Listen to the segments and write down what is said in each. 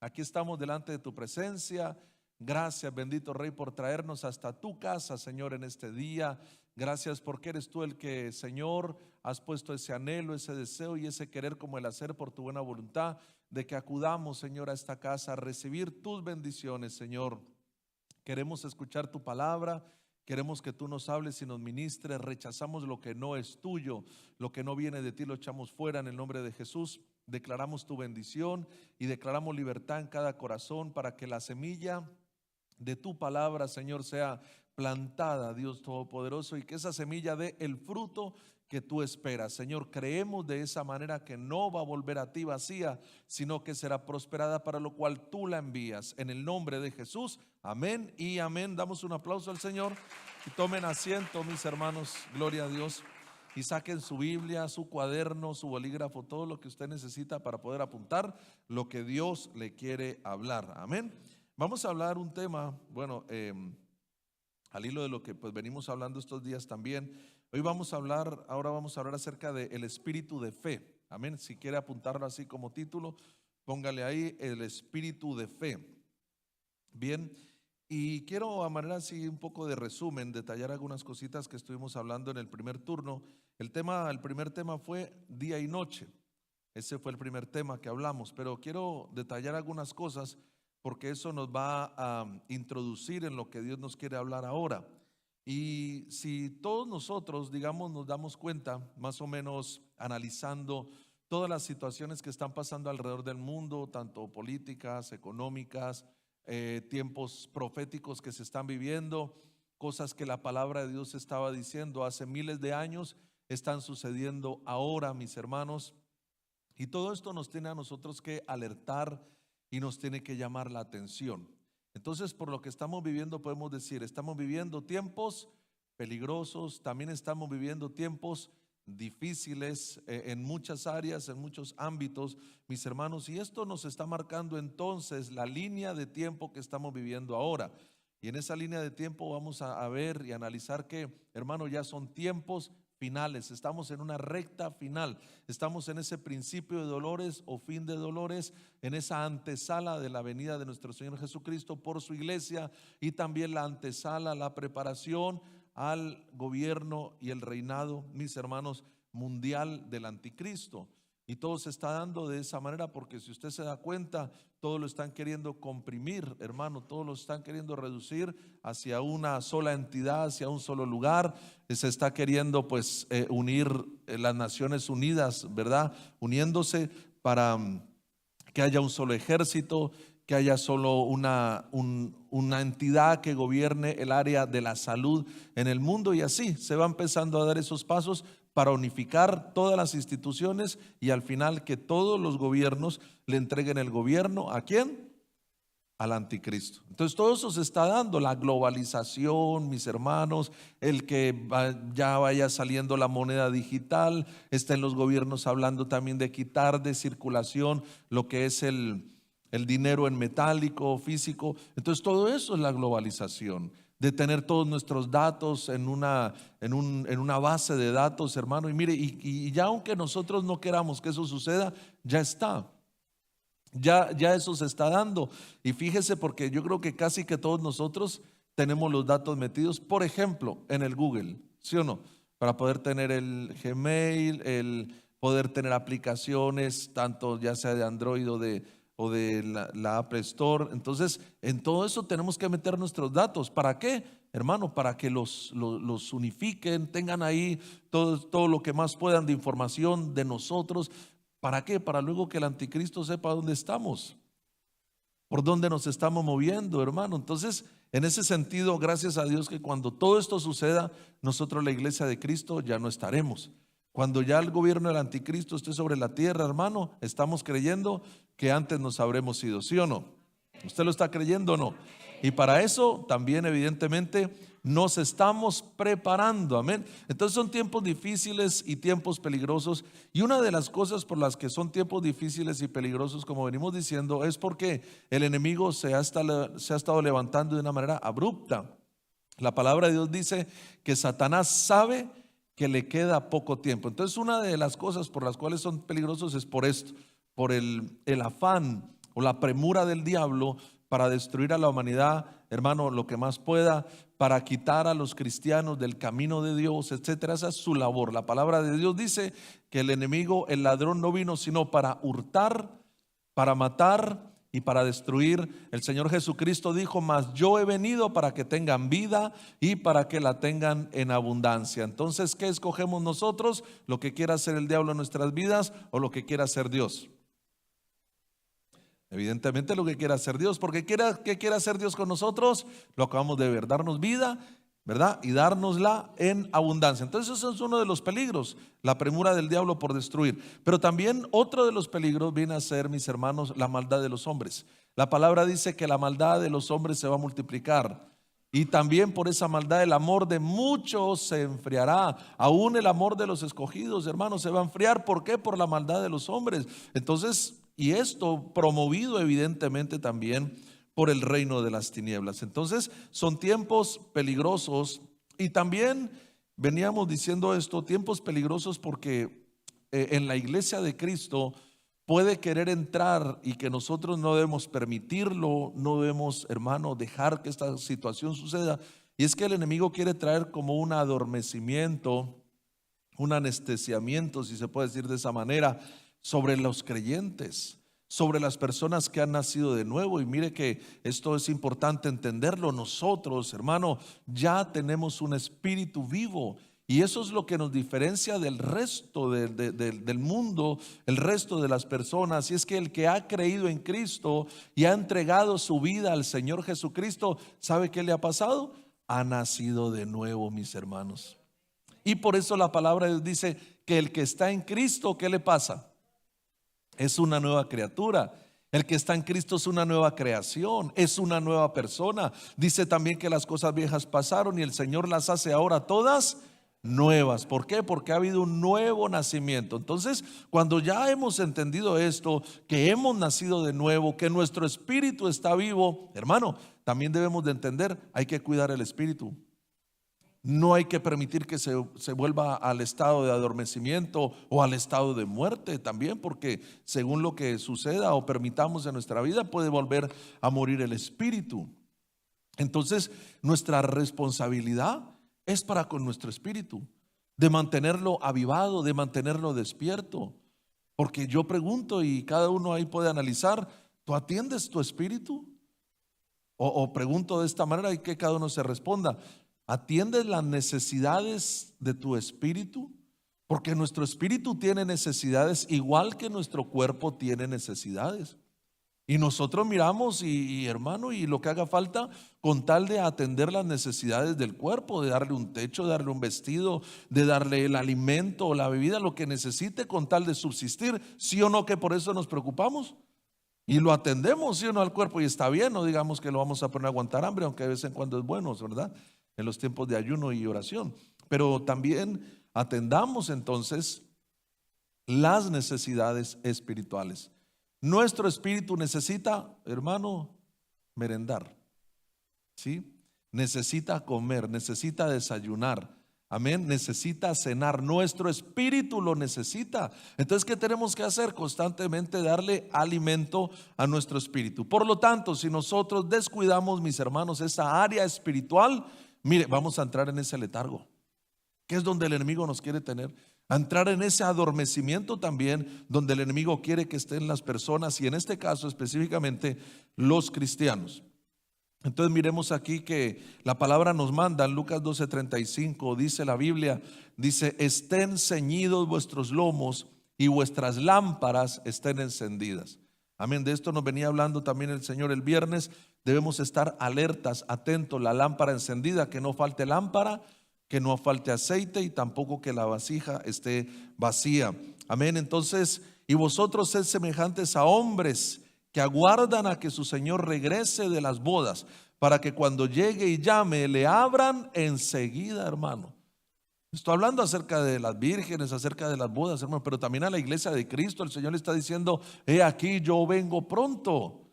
Aquí estamos delante de tu presencia. Gracias, bendito Rey, por traernos hasta tu casa, Señor, en este día. Gracias porque eres tú el que, Señor, has puesto ese anhelo, ese deseo y ese querer como el hacer por tu buena voluntad, de que acudamos, Señor, a esta casa a recibir tus bendiciones, Señor. Queremos escuchar tu palabra, queremos que tú nos hables y nos ministres. Rechazamos lo que no es tuyo, lo que no viene de ti lo echamos fuera en el nombre de Jesús. Declaramos tu bendición y declaramos libertad en cada corazón para que la semilla de tu palabra, Señor, sea plantada, Dios Todopoderoso, y que esa semilla dé el fruto que tú esperas. Señor, creemos de esa manera que no va a volver a ti vacía, sino que será prosperada para lo cual tú la envías. En el nombre de Jesús, amén y amén. Damos un aplauso al Señor y tomen asiento, mis hermanos, gloria a Dios. Y saquen su Biblia, su cuaderno, su bolígrafo, todo lo que usted necesita para poder apuntar lo que Dios le quiere hablar. Amén. Vamos a hablar un tema, bueno, al hilo de lo que pues venimos hablando estos días también. Ahora vamos a hablar acerca del espíritu de fe. Amén. Si quiere apuntarlo así como título, póngale ahí el espíritu de fe. Bien, y quiero a manera así un poco de resumen, detallar algunas cositas que estuvimos hablando en el primer turno. El primer tema fue día y noche. Ese fue el primer tema que hablamos, pero quiero detallar algunas cosas porque eso nos va a introducir en lo que Dios nos quiere hablar ahora. Y si todos nosotros, digamos, nos damos cuenta, más o menos analizando todas las situaciones que están pasando alrededor del mundo, tanto políticas, económicas, tiempos proféticos que se están viviendo, cosas que la palabra de Dios estaba diciendo hace miles de años, están sucediendo ahora, mis hermanos. Y todo esto nos tiene a nosotros que alertar y nos tiene que llamar la atención. Entonces, por lo que estamos viviendo, podemos decir, estamos viviendo tiempos peligrosos, también estamos viviendo tiempos difíciles en muchas áreas, en muchos ámbitos, mis hermanos, y esto nos está marcando entonces la línea de tiempo que estamos viviendo ahora. Y en esa línea de tiempo vamos a ver y analizar que, hermano, ya son tiempos finales, estamos en una recta final, estamos en ese principio de dolores o fin de dolores, en esa antesala de la venida de nuestro Señor Jesucristo por su iglesia, y también la antesala, la preparación al gobierno y el reinado, mis hermanos, mundial del anticristo. Y todo se está dando de esa manera porque si usted se da cuenta, todos lo están queriendo comprimir, hermano, todos lo están queriendo reducir hacia una sola entidad, hacia un solo lugar. Se está queriendo pues unir las Naciones Unidas, ¿verdad? Uniéndose para que haya un solo ejército, que haya solo una entidad que gobierne el área de la salud en el mundo, y así se va empezando a dar esos pasos para unificar todas las instituciones y al final que todos los gobiernos le entreguen el gobierno ¿a quién? Al anticristo. Entonces todo eso se está dando, la globalización, mis hermanos, el que ya vaya saliendo la moneda digital, está en los gobiernos hablando también de quitar de circulación lo que es el dinero en metálico, físico. Entonces todo eso es la globalización, de tener todos nuestros datos en una base de datos, hermano. Y mire, y ya aunque nosotros no queramos que eso suceda, ya está. Ya eso se está dando. Y fíjese, porque yo creo que casi que todos nosotros tenemos los datos metidos, por ejemplo, en el Google, ¿sí o no? Para poder tener el Gmail, el poder tener aplicaciones, tanto ya sea de Android o de la Apple Store. Entonces, en todo eso tenemos que meter nuestros datos. ¿Para qué, hermano? Para que los unifiquen, tengan ahí todo lo que más puedan de información de nosotros. ¿Para qué? Para luego que el anticristo sepa dónde estamos, por dónde nos estamos moviendo, hermano. Entonces, en ese sentido, gracias a Dios que cuando todo esto suceda, nosotros, la iglesia de Cristo, ya no estaremos. Cuando ya el gobierno del anticristo esté sobre la tierra, hermano, estamos creyendo que antes nos habremos ido, ¿sí o no? ¿Usted lo está creyendo o no? Y para eso también evidentemente nos estamos preparando, amén. Entonces son tiempos difíciles y tiempos peligrosos, y una de las cosas por las que son tiempos difíciles y peligrosos, como venimos diciendo, es porque el enemigo se ha estado levantando de una manera abrupta. La palabra de Dios dice que Satanás sabe que le queda poco tiempo. Entonces una de las cosas por las cuales son peligrosos es por esto, por el afán o la premura del diablo para destruir a la humanidad, hermano, lo que más pueda, para quitar a los cristianos del camino de Dios, etcétera. Esa es su labor. La palabra de Dios dice que el enemigo, el ladrón, no vino sino para hurtar, para matar y para destruir. El Señor Jesucristo dijo: mas yo he venido para que tengan vida y para que la tengan en abundancia. Entonces, ¿qué escogemos nosotros? ¿Lo que quiera hacer el diablo en nuestras vidas o lo que quiera hacer Dios? Evidentemente lo que quiera hacer Dios, porque ¿qué quiere hacer Dios con nosotros? Lo acabamos de ver, darnos vida, ¿verdad? Y dárnosla en abundancia. Entonces eso es uno de los peligros, la premura del diablo por destruir. Pero también otro de los peligros viene a ser, mis hermanos, la maldad de los hombres. La palabra dice que la maldad de los hombres se va a multiplicar. Y también por esa maldad el amor de muchos se enfriará. Aún el amor de los escogidos, hermanos, se va a enfriar. ¿Por qué? Por la maldad de los hombres. Entonces, y esto promovido evidentemente también por el reino de las tinieblas. Entonces son tiempos peligrosos. Y también veníamos diciendo esto, tiempos peligrosos porque en la iglesia de Cristo puede querer entrar, y que nosotros no debemos permitirlo, no debemos, hermano, dejar que esta situación suceda. Y es que el enemigo quiere traer como un adormecimiento, un anestesiamiento, si se puede decir de esa manera, sobre los creyentes, sobre las personas que han nacido de nuevo. Y mire que esto es importante entenderlo. Nosotros, hermano, ya tenemos un espíritu vivo, y eso es lo que nos diferencia del resto del mundo, el resto de las personas. Y es que el que ha creído en Cristo y ha entregado su vida al Señor Jesucristo, ¿sabe qué le ha pasado? Ha nacido de nuevo, mis hermanos. Y por eso la palabra de Dios dice que el que está en Cristo, ¿qué le pasa? Es una nueva criatura. El que está en Cristo es una nueva creación, es una nueva persona. Dice también que las cosas viejas pasaron y el Señor las hace ahora todas nuevas. ¿Por qué? Porque ha habido un nuevo nacimiento. Entonces, cuando ya hemos entendido esto, que hemos nacido de nuevo, que nuestro espíritu está vivo, hermano, también debemos de entender, hay que cuidar el espíritu. No hay que permitir que se vuelva al estado de adormecimiento o al estado de muerte también, porque según lo que suceda o permitamos en nuestra vida, puede volver a morir el espíritu. Entonces, nuestra responsabilidad es para con nuestro espíritu, de mantenerlo avivado, de mantenerlo despierto. Porque yo pregunto, y cada uno ahí puede analizar, ¿tú atiendes tu espíritu? O pregunto de esta manera y que cada uno se responda: ¿atiendes las necesidades de tu espíritu? Porque nuestro espíritu tiene necesidades igual que nuestro cuerpo tiene necesidades. Y nosotros miramos y hermano, y lo que haga falta con tal de atender las necesidades del cuerpo, de darle un techo, de darle un vestido, de darle el alimento o la bebida, lo que necesite con tal de subsistir. ¿Sí o no que por eso nos preocupamos? Y lo atendemos, ¿sí o no, al cuerpo? Y está bien, no digamos que lo vamos a poner a aguantar hambre, aunque de vez en cuando es bueno, ¿verdad? En los tiempos de ayuno y oración. Pero también atendamos entonces las necesidades espirituales. Nuestro espíritu necesita, hermano, merendar, ¿sí? Necesita comer, necesita desayunar, amén, necesita cenar. Nuestro espíritu lo necesita. Entonces, ¿qué tenemos que hacer? Constantemente darle alimento a nuestro espíritu. Por lo tanto, si nosotros descuidamos, mis hermanos, esa área espiritual, mire, vamos a entrar en ese letargo, que es donde el enemigo nos quiere tener. A entrar en ese adormecimiento también, donde el enemigo quiere que estén las personas, y en este caso específicamente los cristianos. Entonces miremos aquí que la palabra nos manda en Lucas 12:35, dice la Biblia, dice: estén ceñidos vuestros lomos y vuestras lámparas estén encendidas. Amén. De esto nos venía hablando también el Señor el viernes. Debemos estar alertas, atentos, la lámpara encendida, que no falte lámpara, que no falte aceite y tampoco que la vasija esté vacía. Amén. Entonces, y vosotros sed semejantes a hombres que aguardan a que su Señor regrese de las bodas, para que cuando llegue y llame le abran enseguida, hermano. Estoy hablando acerca de las vírgenes, acerca de las bodas, hermano, pero también a la iglesia de Cristo. El Señor le está diciendo: he aquí, yo vengo pronto.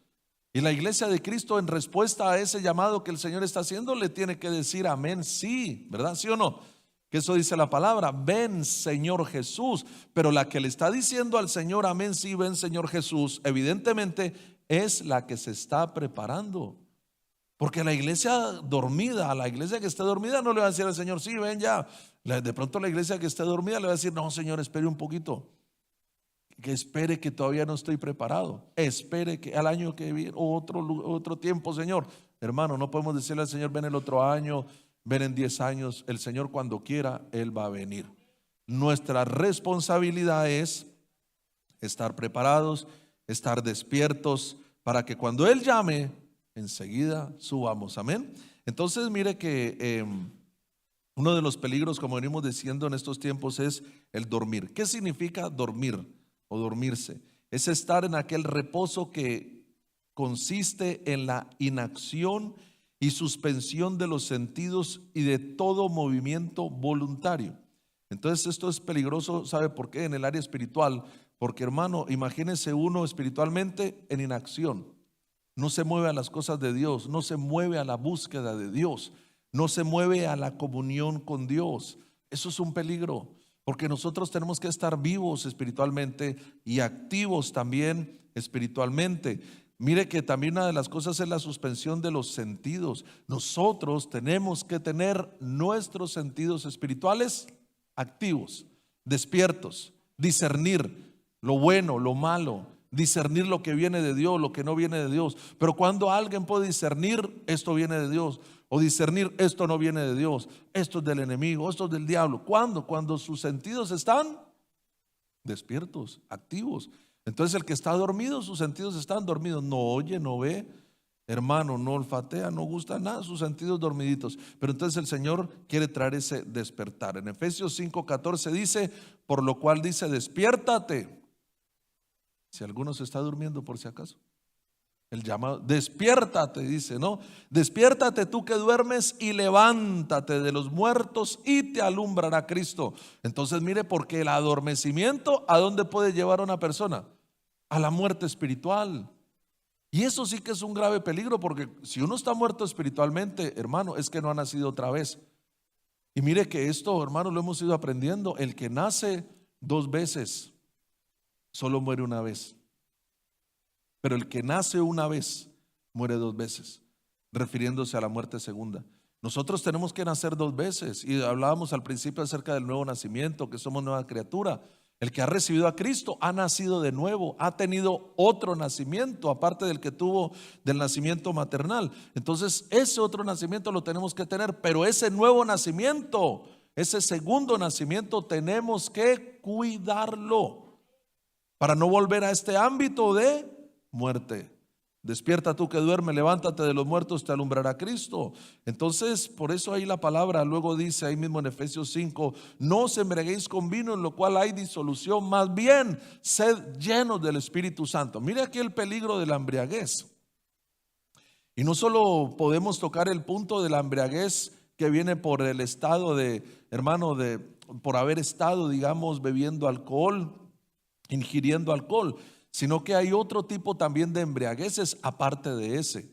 Y la iglesia de Cristo, en respuesta a ese llamado que el Señor está haciendo, le tiene que decir amén, sí, ¿verdad? ¿Sí o no? Que eso dice la palabra: ven, Señor Jesús. Pero la que le está diciendo al Señor amén, sí, ven, Señor Jesús, evidentemente es la que se está preparando. Porque la iglesia dormida, a la iglesia que esté dormida no le va a decir al Señor, sí, ven ya. De pronto la iglesia que esté dormida le va a decir, no, Señor, espere un poquito. Que espere, que todavía no estoy preparado. Espere que al año que viene, otro tiempo, Señor. Hermano, no podemos decirle al Señor, ven el otro año, ven en 10 años. El Señor cuando quiera, Él va a venir. Nuestra responsabilidad es estar preparados, estar despiertos, para que cuando Él llame, enseguida subamos. Amén. Entonces mire que uno de los peligros, como venimos diciendo en estos tiempos, es el dormir. ¿Qué significa dormir o dormirse? Es estar en aquel reposo que consiste en la inacción y suspensión de los sentidos y de todo movimiento voluntario. Entonces esto es peligroso, ¿sabe por qué? En el área espiritual, porque hermano, imagínese uno espiritualmente en inacción. No se mueve a las cosas de Dios, no se mueve a la búsqueda de Dios, no se mueve a la comunión con Dios. Eso es un peligro, porque nosotros tenemos que estar vivos espiritualmente y activos también espiritualmente. Mire que también una de las cosas es la suspensión de los sentidos. Nosotros tenemos que tener nuestros sentidos espirituales activos, despiertos, discernir lo bueno, lo malo, discernir lo que viene de Dios, lo que no viene de Dios. Pero cuando alguien puede discernir, esto viene de Dios, o discernir, esto no viene de Dios, esto es del enemigo, esto es del diablo. ¿Cuándo? Cuando sus sentidos están despiertos, activos. Entonces el que está dormido, sus sentidos están dormidos, no oye, no ve, hermano, no olfatea, no gusta nada, sus sentidos dormiditos. Pero entonces el Señor quiere traer ese despertar. En Efesios 5:14 dice, por lo cual dice, despiértate. Si alguno se está durmiendo por si acaso, el llamado, despiértate, dice, ¿no? Despiértate tú que duermes y levántate de los muertos y te alumbrará Cristo. Entonces mire, porque el adormecimiento, ¿a dónde puede llevar a una persona? A la muerte espiritual. Y eso sí que es un grave peligro, porque si uno está muerto espiritualmente, hermano, es que no ha nacido otra vez. Y mire que esto, hermano, lo hemos ido aprendiendo. El que nace 2 veces solo muere una vez, pero el que nace una vez muere 2 veces, refiriéndose a la muerte segunda. Nosotros tenemos que nacer 2 veces, y hablábamos al principio acerca del nuevo nacimiento, que somos nueva criatura. El que ha recibido a Cristo ha nacido de nuevo, ha tenido otro nacimiento aparte del que tuvo del nacimiento maternal. Entonces ese otro nacimiento lo tenemos que tener, pero ese nuevo nacimiento, ese segundo nacimiento, tenemos que cuidarlo para no volver a este ámbito de muerte. Despierta tú que duermes, levántate de los muertos, te alumbrará Cristo. Entonces, por eso ahí la palabra luego dice ahí mismo en Efesios 5, no os embriaguéis con vino, en lo cual hay disolución, más bien sed llenos del Espíritu Santo. Mire aquí el peligro de la embriaguez. Y no solo podemos tocar el punto de la embriaguez que viene por el estado de, hermano, por haber estado, digamos, bebiendo alcohol, ingiriendo alcohol, sino que hay otro tipo también de embriagueces aparte de ese.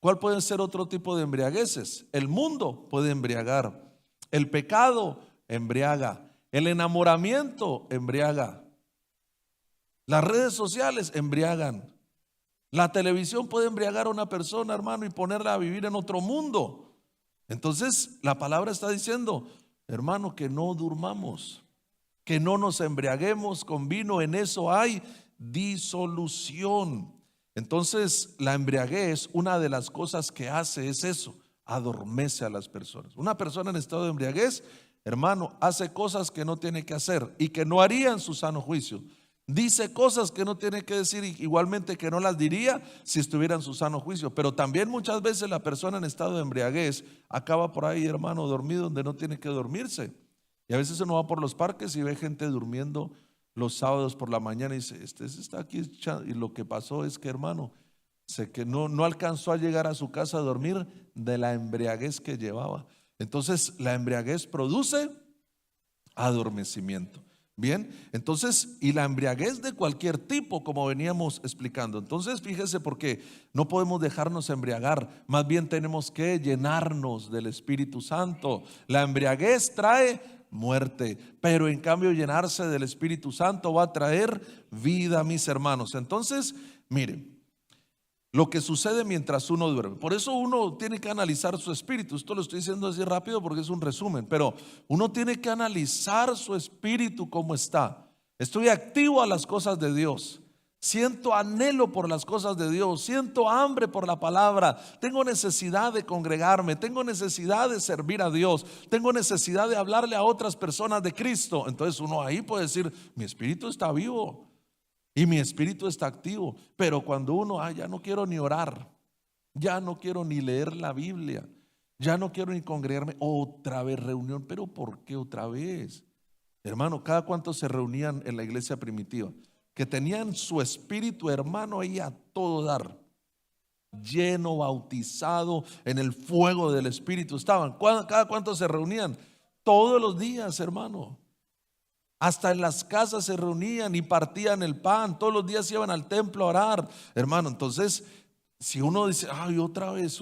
¿Cuál puede ser otro tipo de embriagueces? El mundo puede embriagar, el pecado embriaga, el enamoramiento embriaga, las redes sociales embriagan, la televisión puede embriagar a una persona, hermano, y ponerla a vivir en otro mundo. Entonces la palabra está diciendo, hermano, que no durmamos, que no nos embriaguemos con vino, en eso hay disolución. Entonces la embriaguez, una de las cosas que hace es eso, adormece a las personas. Una persona en estado de embriaguez, hermano, hace cosas que no tiene que hacer y que no haría en su sano juicio. Dice cosas que no tiene que decir, igualmente que no las diría si estuviera en su sano juicio. Pero también muchas veces la persona en estado de embriaguez acaba por ahí, hermano, dormido donde no tiene que dormirse. Y a veces uno va por los parques y ve gente durmiendo los sábados por la mañana y dice, este está aquí, y lo que pasó es que, hermano, que no alcanzó a llegar a su casa a dormir de la embriaguez que llevaba. Entonces la embriaguez produce adormecimiento. Bien, entonces, y la embriaguez de cualquier tipo, como veníamos explicando. Entonces fíjese, porque no podemos dejarnos embriagar, más bien tenemos que llenarnos del Espíritu Santo. La embriaguez trae muerte, pero en cambio llenarse del Espíritu Santo va a traer vida, mis hermanos. Entonces, miren, lo que sucede mientras uno duerme. Por eso uno tiene que analizar su espíritu. Esto lo estoy diciendo así rápido porque es un resumen, pero uno tiene que analizar su espíritu cómo está. Estoy activo a las cosas de Dios. Siento anhelo por las cosas de Dios, siento hambre por la palabra, tengo necesidad de congregarme, tengo necesidad de servir a Dios, tengo necesidad de hablarle a otras personas de Cristo. Entonces uno ahí puede decir, mi espíritu está vivo y mi espíritu está activo. Pero cuando uno, ya no quiero ni orar, ya no quiero ni leer la Biblia, ya no quiero ni congregarme, otra vez reunión. ¿Pero por qué otra vez? Hermano, ¿cada cuánto se reunían en la iglesia primitiva? Que tenían su espíritu, hermano, ahí a todo dar, lleno, bautizado en el fuego del espíritu estaban. ¿Cada cuánto se reunían? Todos los días, hermano. Hasta en las casas se reunían y partían el pan. Todos los días iban al templo a orar, hermano. Entonces, si uno dice, otra vez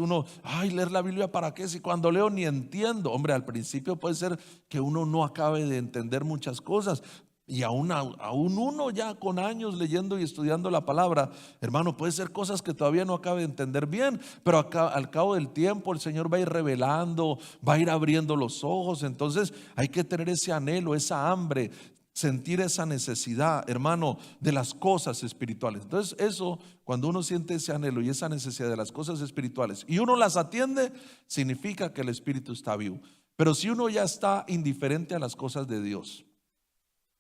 leer la Biblia, ¿para qué? Si cuando leo ni entiendo. Hombre, al principio puede ser que uno no acabe de entender muchas cosas. Y aún uno ya con años leyendo y estudiando la palabra, hermano, puede ser cosas que todavía no acabe de entender bien, pero al cabo del tiempo el Señor va a ir revelando, va a ir abriendo los ojos. Entonces hay que tener ese anhelo, esa hambre, sentir esa necesidad, hermano, de las cosas espirituales. Entonces eso, cuando uno siente ese anhelo y esa necesidad de las cosas espirituales y uno las atiende, significa que el espíritu está vivo. Pero si uno ya está indiferente a las cosas de Dios,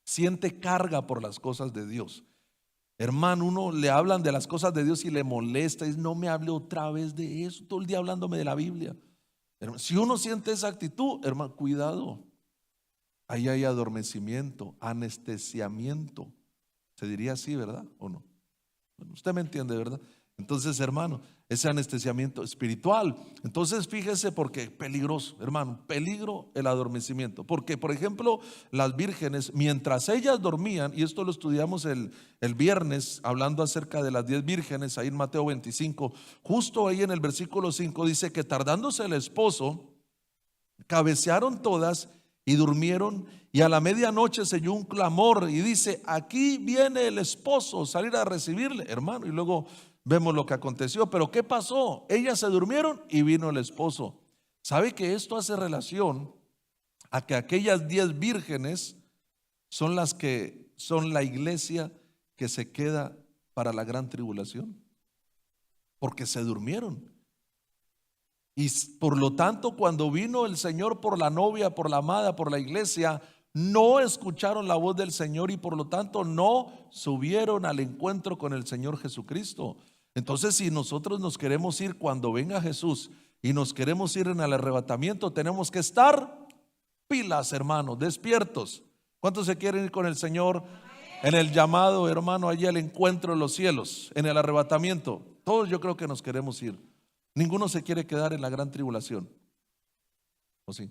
siente carga por las cosas de Dios, hermano, uno le hablan de las cosas de Dios y le molesta, y no me hable otra vez de eso, todo el día hablándome de la Biblia. Si uno siente esa actitud, hermano, cuidado, ahí hay adormecimiento, anestesiamiento, se diría así, ¿verdad? ¿O no? Bueno, usted me entiende, ¿verdad? Entonces, hermano, ese anestesiamiento espiritual. Entonces, fíjese, porque peligroso, hermano, peligro el adormecimiento. Porque, por ejemplo, las vírgenes, mientras ellas dormían, y esto lo estudiamos el viernes, hablando acerca de las 10 vírgenes, ahí en Mateo 25, justo ahí en el versículo 5, dice que tardándose el esposo, cabecearon todas y durmieron, y a la medianoche se oyó un clamor y dice, aquí viene el esposo, salir a recibirle, hermano. Y luego vemos lo que aconteció. Pero ¿qué pasó? Ellas se durmieron y vino el esposo. ¿Sabe que esto hace relación a que aquellas 10 vírgenes son las que son la iglesia que se queda para la gran tribulación? Porque se durmieron. Y por lo tanto, cuando vino el Señor por la novia, por la amada, por la iglesia, no escucharon la voz del Señor y por lo tanto no subieron al encuentro con el Señor Jesucristo. Entonces, si nosotros nos queremos ir cuando venga Jesús y nos queremos ir en el arrebatamiento, tenemos que estar pilas, hermanos, despiertos. ¿Cuántos se quieren ir con el Señor en el llamado, hermano, allí al encuentro de los cielos, en el arrebatamiento? Todos yo creo que nos queremos ir. Ninguno se quiere quedar en la gran tribulación, ¿o sí?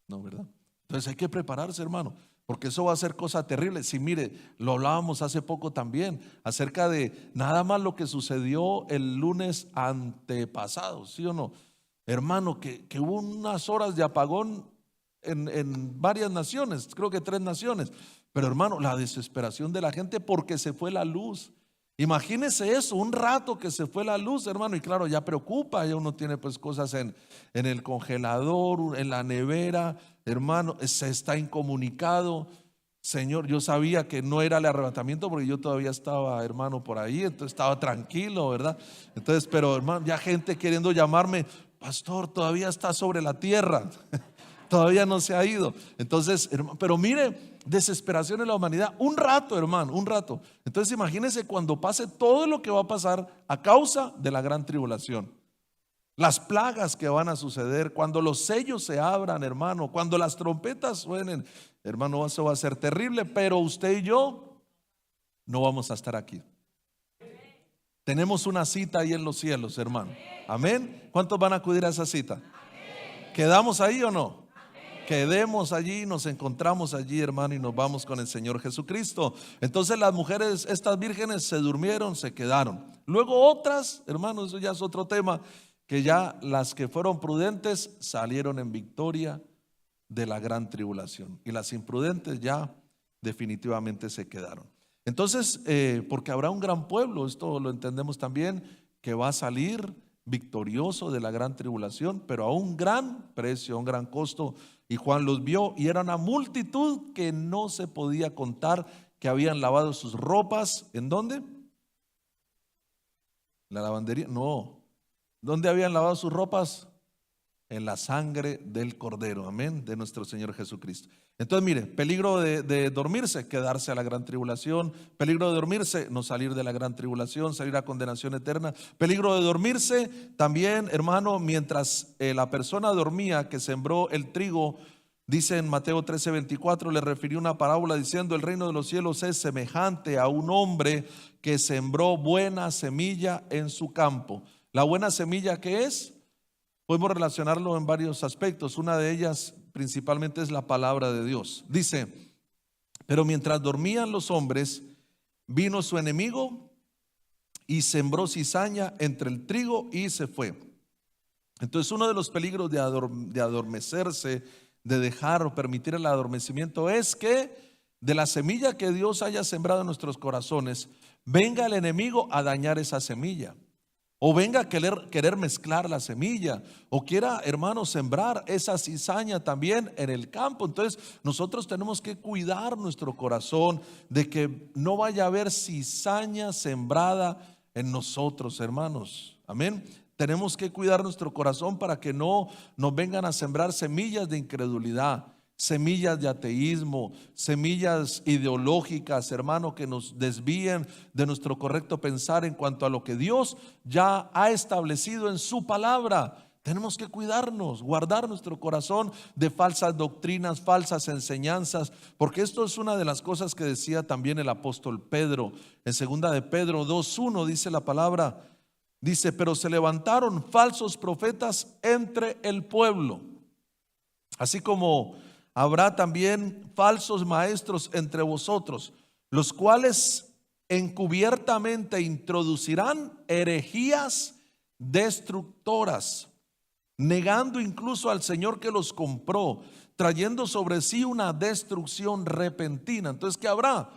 No, ¿verdad? Entonces hay que prepararse, hermano, porque eso va a ser cosa terrible. Si mire, lo hablábamos hace poco también acerca de nada más lo que sucedió el lunes antepasado, ¿sí o no? Hermano, que hubo unas horas de apagón en varias naciones, creo que 3 naciones. Pero hermano, la desesperación de la gente porque se fue la luz. Imagínese eso, un rato que se fue la luz, hermano, y claro, ya preocupa, ya uno tiene pues cosas en el congelador, en la nevera, hermano, se está incomunicado. Señor, yo sabía que no era el arrebatamiento porque yo todavía estaba, hermano, por ahí, entonces estaba tranquilo, ¿verdad? Entonces, pero hermano, ya gente queriendo llamarme, pastor, todavía está sobre la tierra. Todavía no se ha ido. Entonces, pero mire, desesperación en la humanidad. Un rato, hermano, un rato. Entonces imagínense cuando pase todo lo que va a pasar a causa de la gran tribulación. Las plagas que van a suceder, cuando los sellos se abran, hermano, cuando las trompetas suenen, hermano, eso va a ser terrible. Pero usted y yo no vamos a estar aquí. Tenemos una cita ahí en los cielos, hermano. Amén. ¿Cuántos van a acudir a esa cita? ¿Quedamos ahí o no? Quedemos allí, nos encontramos allí, hermano, y nos vamos con el Señor Jesucristo. Entonces las mujeres, estas vírgenes, se durmieron, se quedaron. Luego otras, hermano, eso ya es otro tema, que ya las que fueron prudentes salieron en victoria de la gran tribulación, y las imprudentes ya definitivamente se quedaron. Entonces, porque habrá un gran pueblo, esto lo entendemos también, que va a salir victorioso de la gran tribulación, pero a un gran precio, a un gran costo. Y Juan los vio y era una multitud que no se podía contar, que habían lavado sus ropas. ¿En dónde? ¿La lavandería? No. ¿Dónde habían lavado sus ropas? En la sangre del Cordero, amén, de nuestro Señor Jesucristo. Entonces mire, peligro de dormirse, quedarse a la gran tribulación. Peligro de dormirse, no salir de la gran tribulación, salir a condenación eterna. Peligro de dormirse también, hermano, mientras la persona dormía, que sembró el trigo, dice en Mateo 13:24, le refirió una parábola diciendo: el reino de los cielos es semejante a un hombre que sembró buena semilla en su campo. La buena semilla, ¿qué es? Podemos relacionarlo en varios aspectos. Una de ellas principalmente es la palabra de Dios. Dice: pero mientras dormían los hombres, vino su enemigo y sembró cizaña entre el trigo y se fue. Entonces, uno de los peligros de adormecerse, de dejar o permitir el adormecimiento, es que de la semilla que Dios haya sembrado en nuestros corazones, venga el enemigo a dañar esa semilla. O venga a querer mezclar la semilla, o quiera, hermano, sembrar esa cizaña también en el campo. Entonces nosotros tenemos que cuidar nuestro corazón de que no vaya a haber cizaña sembrada en nosotros, hermanos. Amén. Tenemos que cuidar nuestro corazón para que no nos vengan a sembrar semillas de incredulidad, semillas de ateísmo, semillas ideológicas, hermano, que nos desvíen de nuestro correcto pensar en cuanto a lo que Dios ya ha establecido en su palabra. Tenemos que cuidarnos, guardar nuestro corazón de falsas doctrinas, falsas enseñanzas, porque esto es una de las cosas que decía también el apóstol Pedro. En 2 de Pedro 2:1 dice la palabra, dice: pero se levantaron falsos profetas entre el pueblo, así como habrá también falsos maestros entre vosotros, los cuales encubiertamente introducirán herejías destructoras, negando incluso al Señor que los compró, trayendo sobre sí una destrucción repentina. Entonces, ¿qué habrá?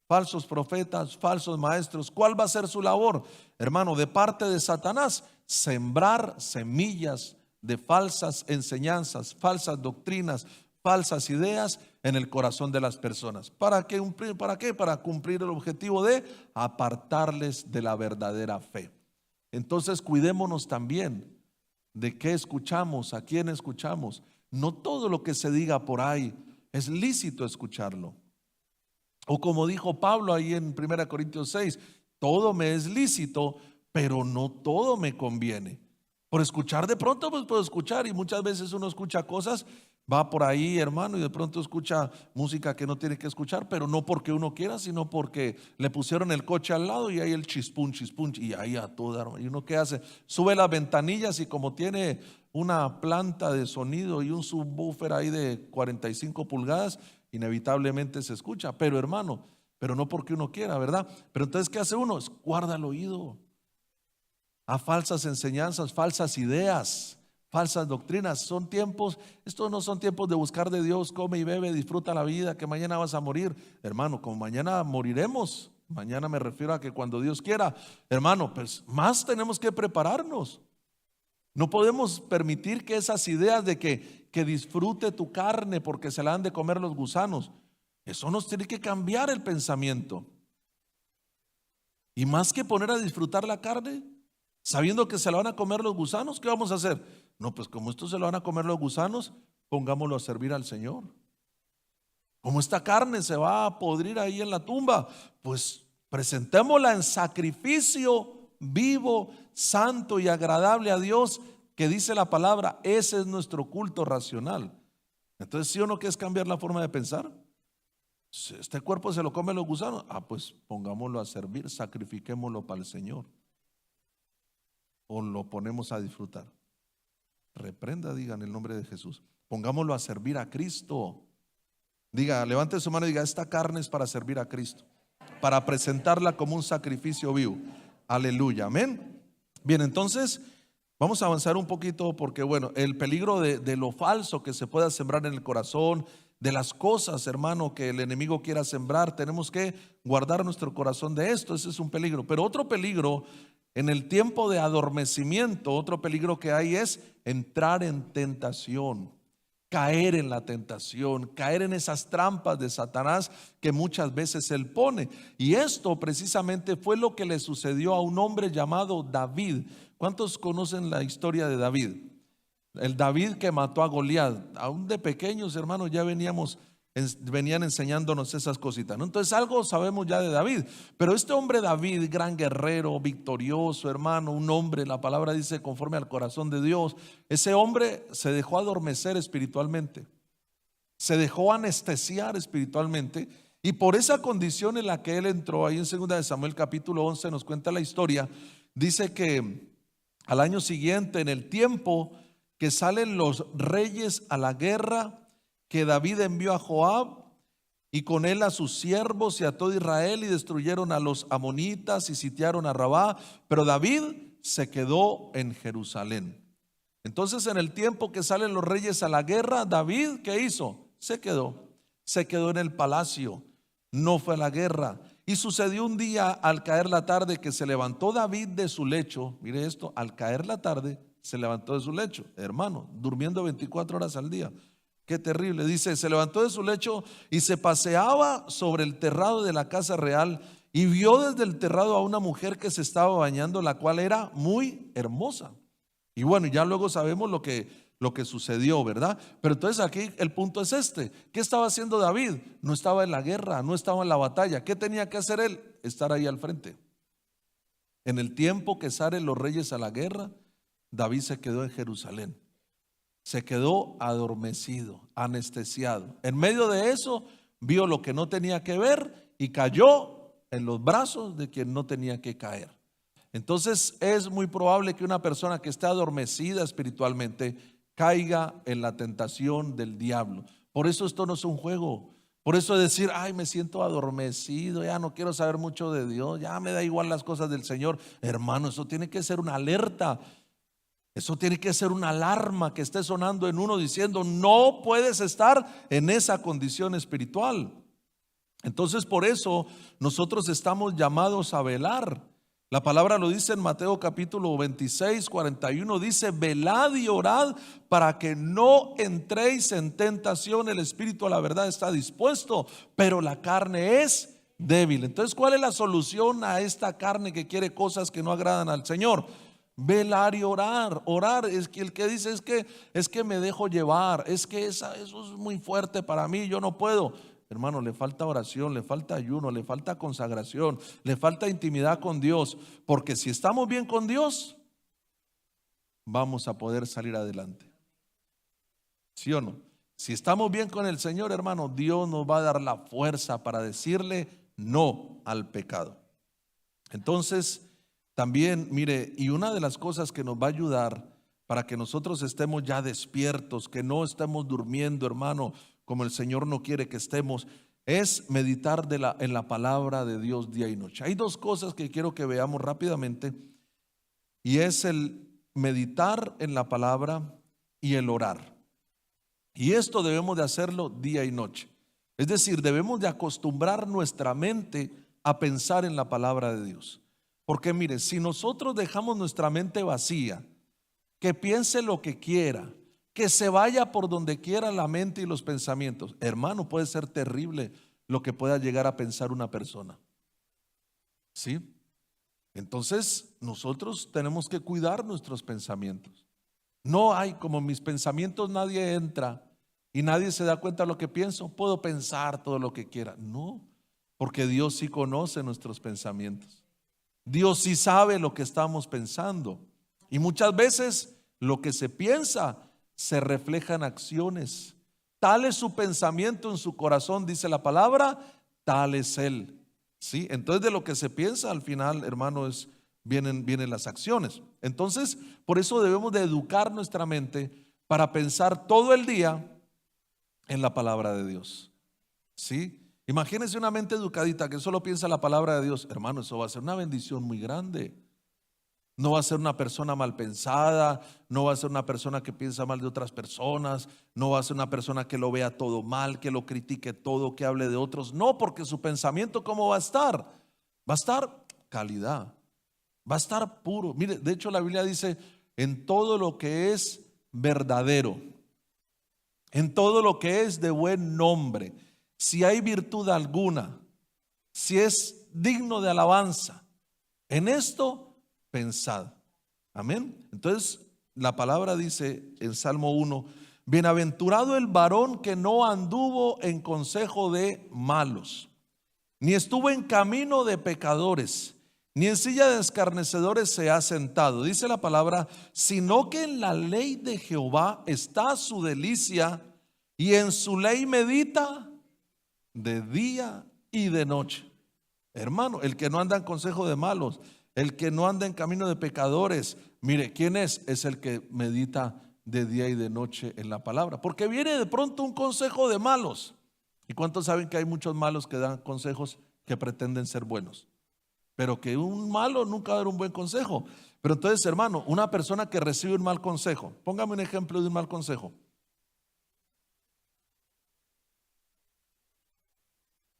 Falsos profetas, falsos maestros. ¿Cuál va a ser su labor, hermano? De parte de Satanás, sembrar semillas de falsas enseñanzas, falsas doctrinas, falsas ideas en el corazón de las personas. ¿Para qué? Para cumplir el objetivo de apartarles de la verdadera fe. Entonces cuidémonos también de qué escuchamos, a quién escuchamos. No todo lo que se diga por ahí es lícito escucharlo. O como dijo Pablo ahí en 1 Corintios 6, todo me es lícito, pero no todo me conviene. Por escuchar de pronto pues puedo escuchar, y muchas veces uno escucha cosas, va por ahí, hermano, y de pronto escucha música que no tiene que escuchar, pero no porque uno quiera, sino porque le pusieron el coche al lado y ahí el chispún, y ahí a toda. ¿Y uno qué hace? Sube las ventanillas y como tiene una planta de sonido y un subwoofer ahí de 45 pulgadas, inevitablemente se escucha. Pero hermano, pero no porque uno quiera, ¿verdad? Pero entonces, ¿qué hace uno? Guarda el oído a falsas enseñanzas, falsas ideas, falsas doctrinas. Son tiempos, estos no son tiempos de buscar de Dios, come y bebe, disfruta la vida, que mañana vas a morir. Hermano, como mañana moriremos, mañana me refiero a que cuando Dios quiera, hermano, pues más tenemos que prepararnos. No podemos permitir que esas ideas de que disfrute tu carne porque se la han de comer los gusanos, eso nos tiene que cambiar el pensamiento. Y más que poner a disfrutar la carne, sabiendo que se la van a comer los gusanos, ¿qué vamos a hacer? No, pues como esto se lo van a comer los gusanos, pongámoslo a servir al Señor. Como esta carne se va a podrir ahí en la tumba, pues presentémosla en sacrificio vivo, santo y agradable a Dios, que dice la palabra, ese es nuestro culto racional. Entonces, ¿sí o no que es cambiar la forma de pensar? Si este cuerpo se lo comen los gusanos, pues pongámoslo a servir, sacrifiquémoslo para el Señor. O lo ponemos a disfrutar. Reprenda, diga en el nombre de Jesús. Pongámoslo a servir a Cristo. Diga, levante su mano y diga, esta carne es para servir a Cristo, para presentarla como un sacrificio vivo. Aleluya, amén. Bien, entonces vamos a avanzar un poquito porque bueno, el peligro de lo falso que se pueda sembrar en el corazón, de las cosas, hermano, que el enemigo quiera sembrar, tenemos que guardar nuestro corazón de esto. Ese es un peligro. Pero otro peligro En el tiempo de adormecimiento, otro peligro que hay es entrar en tentación, caer en la tentación, caer en esas trampas de Satanás que muchas veces él pone. Y esto precisamente fue lo que le sucedió a un hombre llamado David. ¿Cuántos conocen la historia de David? El David que mató a Goliat. Aún de pequeños, hermanos, ya venían enseñándonos esas cositas, ¿no? Entonces algo sabemos ya de David. Pero este hombre David, gran guerrero, victorioso, hermano, un hombre, la palabra dice conforme al corazón de Dios. Ese hombre se dejó adormecer espiritualmente, se dejó anestesiar espiritualmente. Y por esa condición en la que él entró, ahí en 2 de Samuel capítulo 11 nos cuenta la historia. Dice que al año siguiente, en el tiempo que salen los reyes a la guerra, que David envió a Joab y con él a sus siervos y a todo Israel, y destruyeron a los amonitas y sitiaron a Rabá, pero David se quedó en Jerusalén. Entonces, en el tiempo que salen los reyes a la guerra, David, ¿qué hizo? Se quedó en el palacio, no fue a la guerra. Y sucedió un día al caer la tarde que se levantó David de su lecho. Mire esto, al caer la tarde se levantó de su lecho, hermano, durmiendo 24 horas al día. Qué terrible. Dice, se levantó de su lecho y se paseaba sobre el terrado de la casa real, y vio desde el terrado a una mujer que se estaba bañando, la cual era muy hermosa. Y bueno, ya luego sabemos lo que sucedió, ¿verdad? Pero entonces aquí el punto es este. ¿Qué estaba haciendo David? No estaba en la guerra, no estaba en la batalla. ¿Qué tenía que hacer él? Estar ahí al frente. En el tiempo que salen los reyes a la guerra, David se quedó en Jerusalén. Se quedó adormecido, anestesiado. En medio de eso, vio lo que no tenía que ver y cayó en los brazos de quien no tenía que caer. Entonces es muy probable que una persona que esté adormecida espiritualmente caiga en la tentación del diablo. Por eso esto no es un juego. Por eso decir, ay, me siento adormecido, ya no quiero saber mucho de Dios, ya me da igual las cosas del Señor. Hermano, eso tiene que ser una alerta. Eso tiene que ser una alarma que esté sonando en uno diciendo, no puedes estar en esa condición espiritual. Entonces por eso nosotros estamos llamados a velar. La palabra lo dice en Mateo capítulo 26, 41, dice, velad y orad para que no entréis en tentación. El espíritu a la verdad está dispuesto, pero la carne es débil. Entonces, ¿cuál es la solución a esta carne que quiere cosas que no agradan al Señor? Velar y orar. Orar es que el que dice es que me dejo llevar, es que eso es muy fuerte para mí, yo no puedo. Hermano, le falta oración, le falta ayuno, le falta consagración, le falta intimidad con Dios, porque si estamos bien con Dios, vamos a poder salir adelante. ¿Sí o no? Si estamos bien con el Señor, hermano, Dios nos va a dar la fuerza para decirle no al pecado. Entonces, también, mire, y una de las cosas que nos va a ayudar para que nosotros estemos ya despiertos, que no estemos durmiendo, hermano, como el Señor no quiere que estemos, es meditar en la palabra de Dios día y noche. Hay dos cosas que quiero que veamos rápidamente, y es el meditar en la palabra y el orar. Y esto debemos de hacerlo día y noche. Es decir, debemos de acostumbrar nuestra mente a pensar en la palabra de Dios. Porque mire, si nosotros dejamos nuestra mente vacía, que piense lo que quiera, que se vaya por donde quiera la mente y los pensamientos, hermano, puede ser terrible lo que pueda llegar a pensar una persona. ¿Sí? Entonces nosotros tenemos que cuidar nuestros pensamientos. No hay, como mis pensamientos nadie entra y nadie se da cuenta de lo que pienso, puedo pensar todo lo que quiera. No, porque Dios sí conoce nuestros pensamientos. Dios sí sabe lo que estamos pensando, y muchas veces lo que se piensa se refleja en acciones. Tal es su pensamiento en su corazón, dice la palabra, tal es él. ¿Sí? Entonces de lo que se piensa al final, hermano, vienen las acciones. Entonces por eso debemos de educar nuestra mente para pensar todo el día en la palabra de Dios. ¿Sí? Imagínense una mente educadita que solo piensa la palabra de Dios. Hermano, eso va a ser una bendición muy grande. No va a ser una persona mal pensada, no va a ser una persona que piensa mal de otras personas, no va a ser una persona que lo vea todo mal, que lo critique todo, que hable de otros. No, porque su pensamiento, ¿cómo va a estar? Va a estar calidad. Va a estar puro. Mire, de hecho la Biblia dice, en todo lo que es verdadero, en todo lo que es de buen nombre, si hay virtud alguna, si es digno de alabanza, en esto pensad. Amén. Entonces la palabra dice en Salmo 1, bienaventurado el varón que no anduvo en consejo de malos, ni estuvo en camino de pecadores, ni en silla de escarnecedores se ha sentado. Dice la palabra, sino que en la ley de Jehová está su delicia, y en su ley medita de día y de noche. Hermano, el que no anda en consejo de malos, el que no anda en camino de pecadores, mire, ¿quién es? Es el que medita de día y de noche en la palabra. Porque viene de pronto un consejo de malos. ¿Y cuántos saben que hay muchos malos que dan consejos que pretenden ser buenos? Pero que un malo nunca va a dar un buen consejo. Pero entonces, hermano, una persona que recibe un mal consejo, póngame un ejemplo de un mal consejo.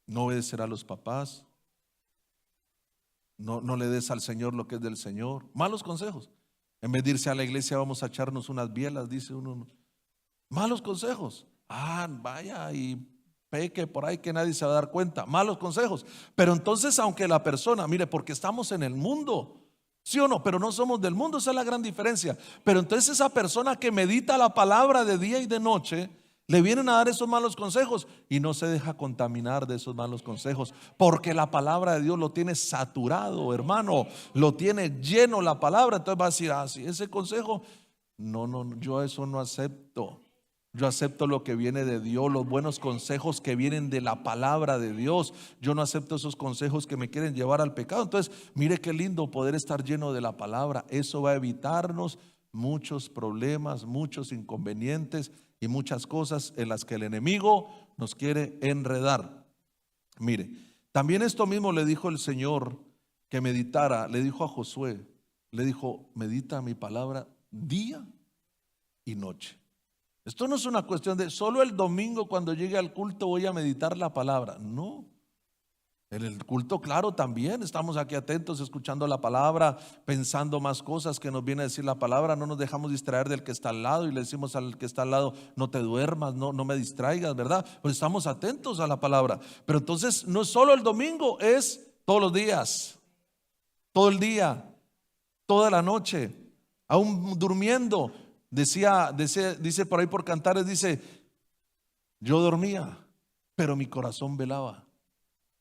No obedecer a los papás, no le des al Señor lo que es del Señor. Malos consejos. En vez de irse a la iglesia, vamos a echarnos unas bielas, dice uno. Malos consejos. Vaya y peque por ahí que nadie se va a dar cuenta. Malos consejos. Pero entonces, aunque la persona, mire, porque estamos en el mundo, ¿sí o no? Pero no somos del mundo, esa es la gran diferencia. Pero entonces esa persona que medita la palabra de día y de noche, le vienen a dar esos malos consejos y no se deja contaminar de esos malos consejos, porque la palabra de Dios lo tiene saturado, hermano, lo tiene lleno la palabra. Entonces va a decir, sí, ese consejo, no, yo eso no acepto. Yo acepto lo que viene de Dios, los buenos consejos que vienen de la palabra de Dios. Yo no acepto esos consejos que me quieren llevar al pecado. Entonces, mire qué lindo poder estar lleno de la palabra. Eso va a evitarnos muchos problemas, muchos inconvenientes y muchas cosas en las que el enemigo nos quiere enredar. Mire, también esto mismo le dijo el Señor que meditara, le dijo a Josué, le dijo, medita mi palabra día y noche. Esto no es una cuestión de solo el domingo cuando llegue al culto voy a meditar la palabra. No, en el culto, claro, también estamos aquí atentos, escuchando la palabra, pensando más cosas que nos viene a decir la palabra. No nos dejamos distraer del que está al lado y le decimos al que está al lado, no te duermas, no me distraigas, ¿verdad? Pues estamos atentos a la palabra. Pero entonces no es solo el domingo, es todos los días, todo el día, toda la noche, aún durmiendo. Dice por ahí por Cantares, dice, yo dormía, pero mi corazón velaba.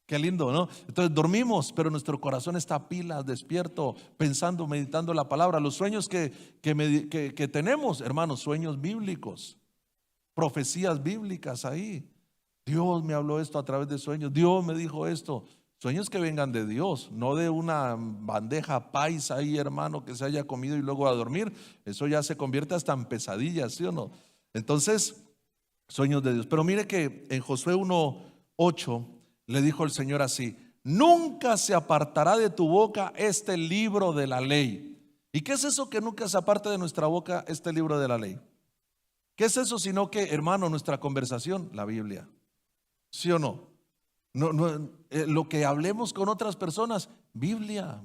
Qué lindo, ¿no? Entonces dormimos, pero nuestro corazón está a pilas, despierto, pensando, meditando la palabra. Los sueños que tenemos, hermanos, sueños bíblicos, profecías bíblicas ahí. Dios me habló esto a través de sueños, Dios me dijo esto. Sueños que vengan de Dios, no de una bandeja paisa ahí, hermano, que se haya comido y luego a dormir. Eso ya se convierte hasta en pesadillas, ¿sí o no? Entonces, sueños de Dios. Pero mire que en Josué 1:8 le dijo el Señor así: nunca se apartará de tu boca este libro de la ley. ¿Y qué es eso que nunca se aparte de nuestra boca este libro de la ley? ¿Qué es eso sino que, hermano, nuestra conversación, la Biblia? ¿Sí o no? Lo que hablemos con otras personas, Biblia,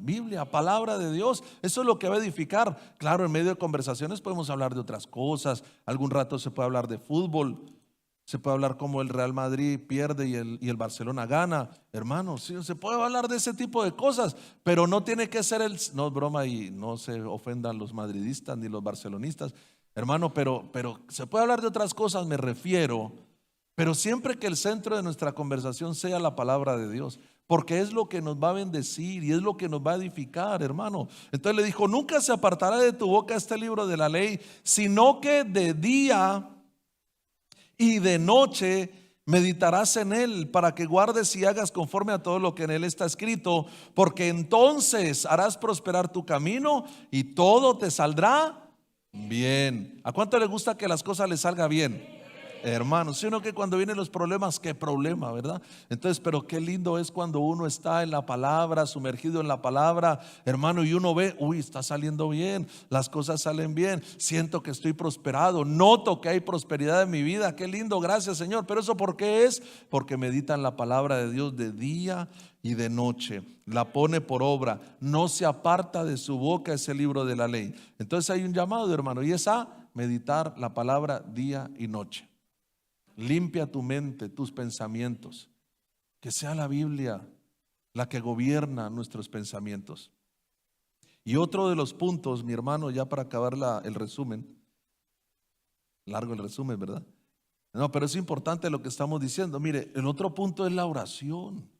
palabra de Dios. Eso es lo que va a edificar. Claro, en medio de conversaciones podemos hablar de otras cosas. Algún rato se puede hablar de fútbol, se puede hablar cómo el Real Madrid pierde y el Barcelona gana. Hermanos, sí, se puede hablar de ese tipo de cosas, pero no tiene que ser no es broma, y no se ofendan los madridistas ni los barcelonistas, hermano, pero se puede hablar de otras cosas, me refiero. Pero siempre que el centro de nuestra conversación sea la palabra de Dios, porque es lo que nos va a bendecir y es lo que nos va a edificar, hermano. Entonces le dijo: nunca se apartará de tu boca este libro de la ley, sino que de día y de noche meditarás en él, para que guardes y hagas conforme a todo lo que en él está escrito, porque entonces harás prosperar tu camino y todo te saldrá bien. ¿A cuánto le gusta que las cosas le salgan bien? Hermano, sino que cuando vienen los problemas, qué problema, ¿verdad? Entonces, pero qué lindo es cuando uno está en la palabra, sumergido en la palabra, hermano, y uno ve, uy, está saliendo bien, las cosas salen bien, siento que estoy prosperado, noto que hay prosperidad en mi vida, qué lindo, gracias Señor. Pero eso ¿por qué es? Porque meditan la palabra de Dios de día y de noche, la pone por obra, no se aparta de su boca ese libro de la ley. Entonces hay un llamado, hermano, y es a meditar la palabra día y noche. Limpia tu mente, tus pensamientos, que sea la Biblia la que gobierna nuestros pensamientos. Y otro de los puntos, mi hermano, ya para acabar el resumen, largo el resumen, ¿verdad? No, pero es importante lo que estamos diciendo. Mire, el otro punto es la oración.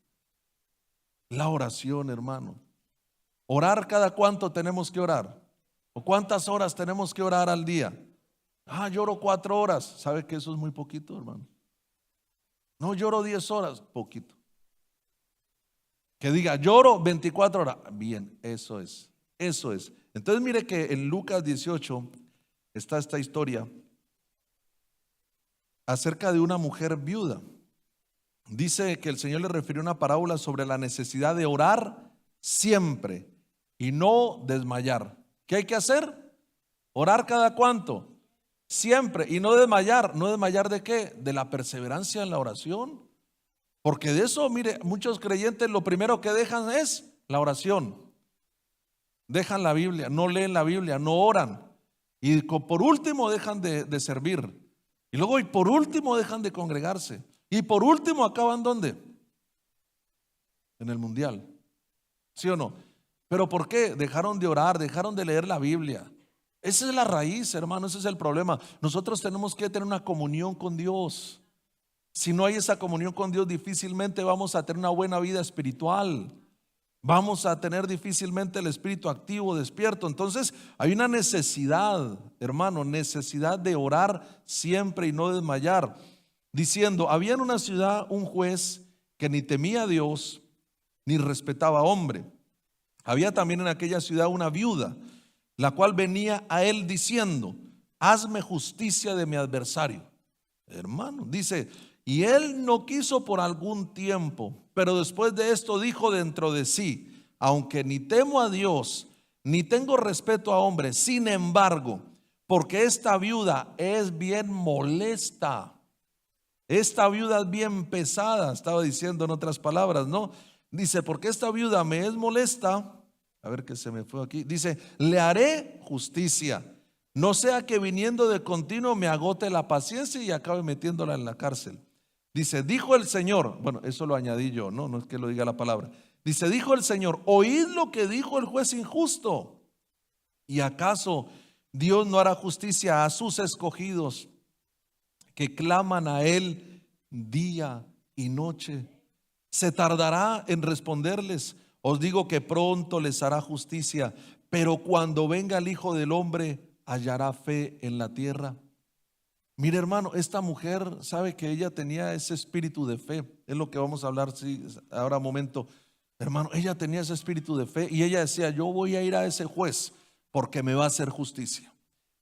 La oración, hermano. Orar, ¿cada cuánto tenemos que orar? ¿O cuántas horas tenemos que orar al día? Lloro 4 horas. ¿Sabe que eso es muy poquito, hermano? No, lloro 10 horas, poquito. Que diga, lloro 24 horas. Bien, eso es. Entonces mire que en Lucas 18 está esta historia acerca de una mujer viuda. Dice que el Señor le refirió una parábola sobre la necesidad de orar siempre y no desmayar. ¿Qué hay que hacer? Orar cada cuánto. Siempre, y no desmayar. ¿No desmayar de qué? De la perseverancia en la oración. Porque de eso, mire, muchos creyentes lo primero que dejan es la oración. Dejan la Biblia, no leen la Biblia, no oran. Y por último dejan de servir. Y luego, y por último dejan de congregarse. Y por último acaban ¿dónde? En el mundial. ¿Sí o no? ¿Pero por qué? Dejaron de orar, dejaron de leer la Biblia. Esa es la raíz, hermano, ese es el problema. Nosotros tenemos que tener una comunión con Dios. Si no hay esa comunión con Dios, difícilmente vamos a tener una buena vida espiritual. Vamos a tener difícilmente el espíritu activo, despierto. Entonces hay una necesidad, hermano, necesidad de orar siempre y no desmayar. Diciendo, había en una ciudad un juez que ni temía a Dios ni respetaba a hombre. Había también en aquella ciudad una viuda, la cual venía a él diciendo, hazme justicia de mi adversario. Hermano, dice, y él no quiso por algún tiempo, pero después de esto dijo dentro de sí, aunque ni temo a Dios, ni tengo respeto a hombres, sin embargo, porque esta viuda es bien molesta, esta viuda es bien pesada, estaba diciendo en otras palabras, ¿no? Dice, porque esta viuda me es molesta. A ver que se me fue aquí. Dice, le haré justicia, no sea que viniendo de continuo me agote la paciencia y acabe metiéndola en la cárcel. Dice, dijo el Señor, bueno, eso lo añadí yo, no es que lo diga la palabra. Dice, dijo el Señor, oíd lo que dijo el juez injusto. ¿Y acaso Dios no hará justicia a sus escogidos que claman a Él día y noche? ¿Se tardará en responderles? Os digo que pronto les hará justicia, pero cuando venga el Hijo del Hombre, hallará fe en la tierra. Mire, hermano, esta mujer sabe que ella tenía ese espíritu de fe. Es lo que vamos a hablar ahora un momento. Hermano, ella tenía ese espíritu de fe y ella decía, yo voy a ir a ese juez porque me va a hacer justicia.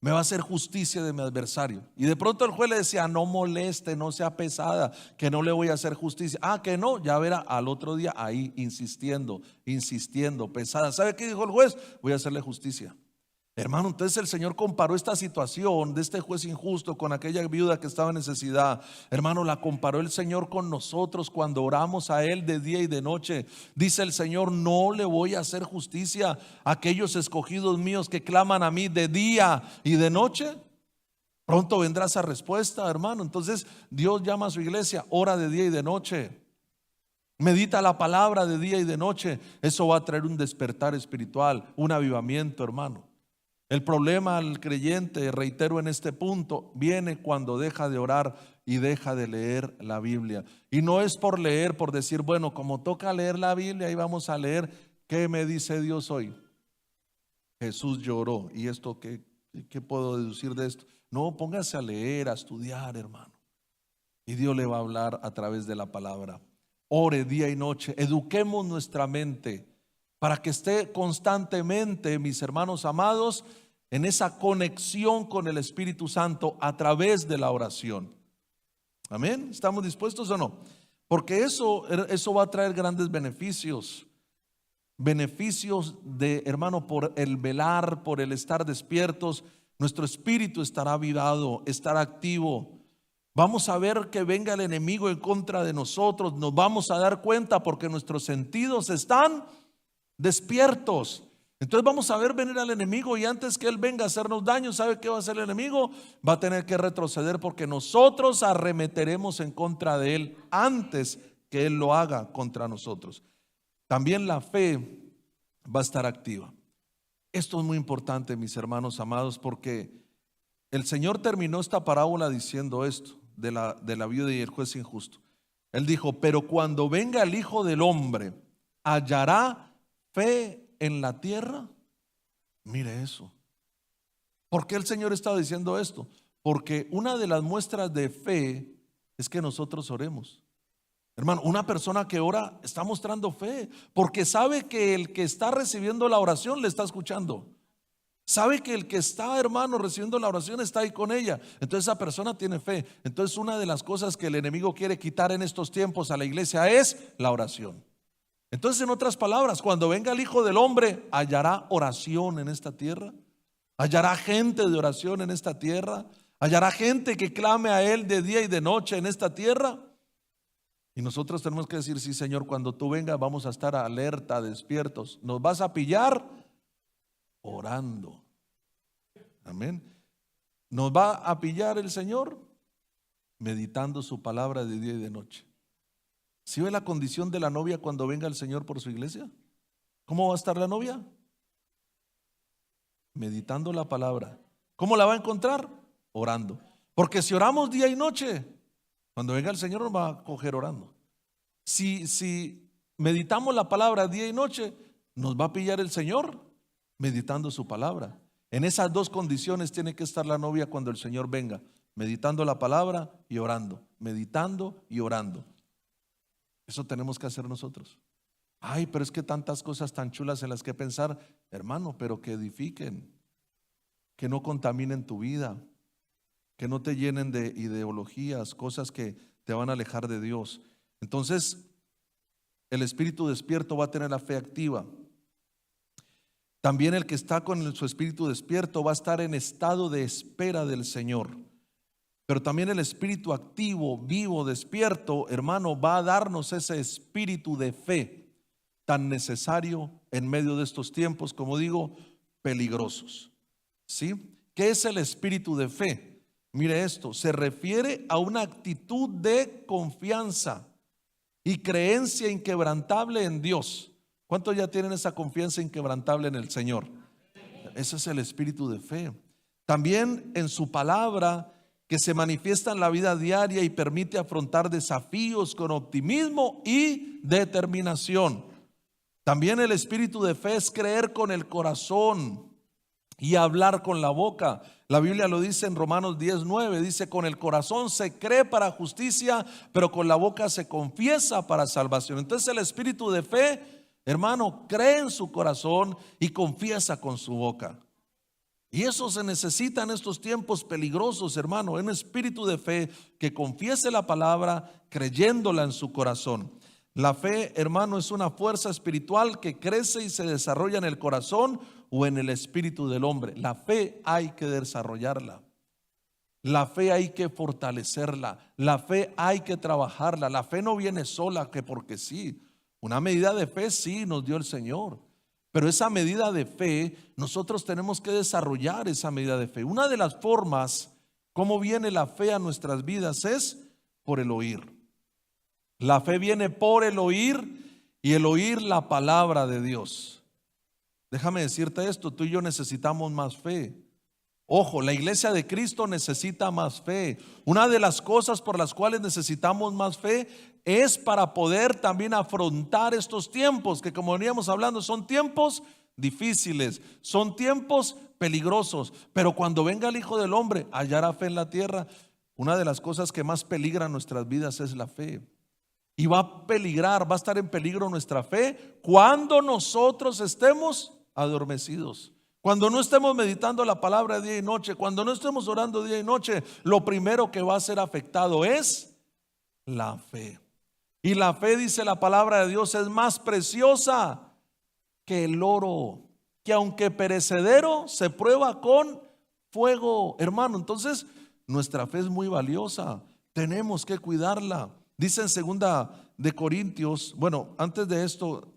Me va a hacer justicia de mi adversario. Y de pronto el juez le decía, no moleste, no sea pesada, que no le voy a hacer justicia. Que no, ya verá, al otro día ahí insistiendo, pesada. ¿Sabe qué dijo el juez? Voy a hacerle justicia. Hermano, entonces el Señor comparó esta situación de este juez injusto con aquella viuda que estaba en necesidad. Hermano, la comparó el Señor con nosotros cuando oramos a Él de día y de noche. Dice el Señor, no le voy a hacer justicia a aquellos escogidos míos que claman a mí de día y de noche. Pronto vendrá esa respuesta, hermano. Entonces Dios llama a su iglesia, ora de día y de noche. Medita la palabra de día y de noche. Eso va a traer un despertar espiritual, un avivamiento, hermano. El problema al creyente, reitero en este punto, viene cuando deja de orar y deja de leer la Biblia. Y no es por leer, por decir, bueno, como toca leer la Biblia, ahí vamos a leer. ¿Qué me dice Dios hoy? Jesús lloró. ¿Y esto qué puedo deducir de esto? No, póngase a leer, a estudiar, hermano. Y Dios le va a hablar a través de la palabra. Ore día y noche, eduquemos nuestra mente para que esté constantemente, mis hermanos amados, en esa conexión con el Espíritu Santo a través de la oración. Amén. ¿Estamos dispuestos o no? Porque eso va a traer grandes beneficios. Beneficios de, hermano, por el velar, por el estar despiertos. Nuestro espíritu estará avivado, estará activo. Vamos a ver que venga el enemigo en contra de nosotros. Nos vamos a dar cuenta porque nuestros sentidos están despiertos. Entonces vamos a ver venir al enemigo, y antes que él venga a hacernos daño, ¿sabe qué va a hacer el enemigo? Va a tener que retroceder, porque nosotros arremeteremos en contra de él antes que él lo haga contra nosotros. También la fe va a estar activa. Esto es muy importante, mis hermanos amados, porque el Señor terminó esta parábola diciendo esto de la viuda y el juez injusto. Él dijo: pero cuando venga el Hijo del Hombre, ¿hallará fe en la tierra? Mire eso. ¿Por qué el Señor está diciendo esto? Porque una de las muestras de fe es que nosotros oremos. Hermano, una persona que ora está mostrando fe, porque sabe que el que está recibiendo la oración le está escuchando. Sabe que el que está, hermano, recibiendo la oración está ahí con ella. Entonces esa persona tiene fe. Entonces una de las cosas que el enemigo quiere quitar en estos tiempos a la iglesia es la oración. Entonces, en otras palabras, cuando venga el Hijo del Hombre, ¿hallará oración en esta tierra? ¿Hallará gente de oración en esta tierra? ¿Hallará gente que clame a Él de día y de noche en esta tierra? Y nosotros tenemos que decir: sí, Señor, cuando tú vengas vamos a estar alerta, despiertos. Nos vas a pillar orando. Amén. Nos va a pillar el Señor meditando su palabra de día y de noche. ¿Sí ve la condición de la novia cuando venga el Señor por su iglesia? ¿Cómo va a estar la novia? Meditando la palabra. ¿Cómo la va a encontrar? Orando. Porque si oramos día y noche, cuando venga el Señor nos va a coger orando. Si meditamos la palabra día y noche, nos va a pillar el Señor meditando su palabra. En esas dos condiciones tiene que estar la novia cuando el Señor venga: meditando la palabra y orando. Meditando y orando. Eso tenemos que hacer nosotros. Ay, pero es que tantas cosas tan chulas en las que pensar, hermano, pero que edifiquen, que no contaminen tu vida, que no te llenen de ideologías, cosas que te van a alejar de Dios. Entonces, el espíritu despierto va a tener la fe activa. También el que está con su espíritu despierto va a estar en estado de espera del Señor. Pero también el espíritu activo, vivo, despierto, hermano, va a darnos ese espíritu de fe tan necesario en medio de estos tiempos, como digo, peligrosos. ¿Sí? ¿Qué es el espíritu de fe? Mire esto, se refiere a una actitud de confianza y creencia inquebrantable en Dios. ¿Cuántos ya tienen esa confianza inquebrantable en el Señor? Ese es el espíritu de fe. También en su palabra, que se manifiesta en la vida diaria y permite afrontar desafíos con optimismo y determinación. También el espíritu de fe es creer con el corazón y hablar con la boca. La Biblia lo dice en Romanos 10:9, dice: con el corazón se cree para justicia, pero con la boca se confiesa para salvación. Entonces el espíritu de fe, hermano, cree en su corazón y confiesa con su boca. Y eso se necesita en estos tiempos peligrosos, hermano, un espíritu de fe que confiese la palabra creyéndola en su corazón. La fe, hermano, es una fuerza espiritual que crece y se desarrolla en el corazón o en el espíritu del hombre. La fe hay que desarrollarla. La fe hay que fortalecerla. La fe hay que trabajarla. La fe no viene sola, que porque sí. Una medida de fe sí nos dio el Señor. Pero esa medida de fe, nosotros tenemos que desarrollar esa medida de fe. Una de las formas como viene la fe a nuestras vidas es por el oír. La fe viene por el oír, y el oír la palabra de Dios. Déjame decirte esto, tú y yo necesitamos más fe. Ojo, la iglesia de Cristo necesita más fe. Una de las cosas por las cuales necesitamos más fe es para poder también afrontar estos tiempos que, como veníamos hablando, son tiempos difíciles, son tiempos peligrosos. Pero cuando venga el Hijo del Hombre, hallará fe en la tierra. Una de las cosas que más peligran nuestras vidas es la fe. Y va a peligrar, va a estar en peligro nuestra fe cuando nosotros estemos adormecidos. Cuando no estemos meditando la palabra día y noche, cuando no estemos orando día y noche, lo primero que va a ser afectado es la fe. Y la fe, dice la palabra de Dios, es más preciosa que el oro, que aunque perecedero se prueba con fuego. Hermano, entonces nuestra fe es muy valiosa, tenemos que cuidarla. Dice en segunda de Corintios, bueno, antes de esto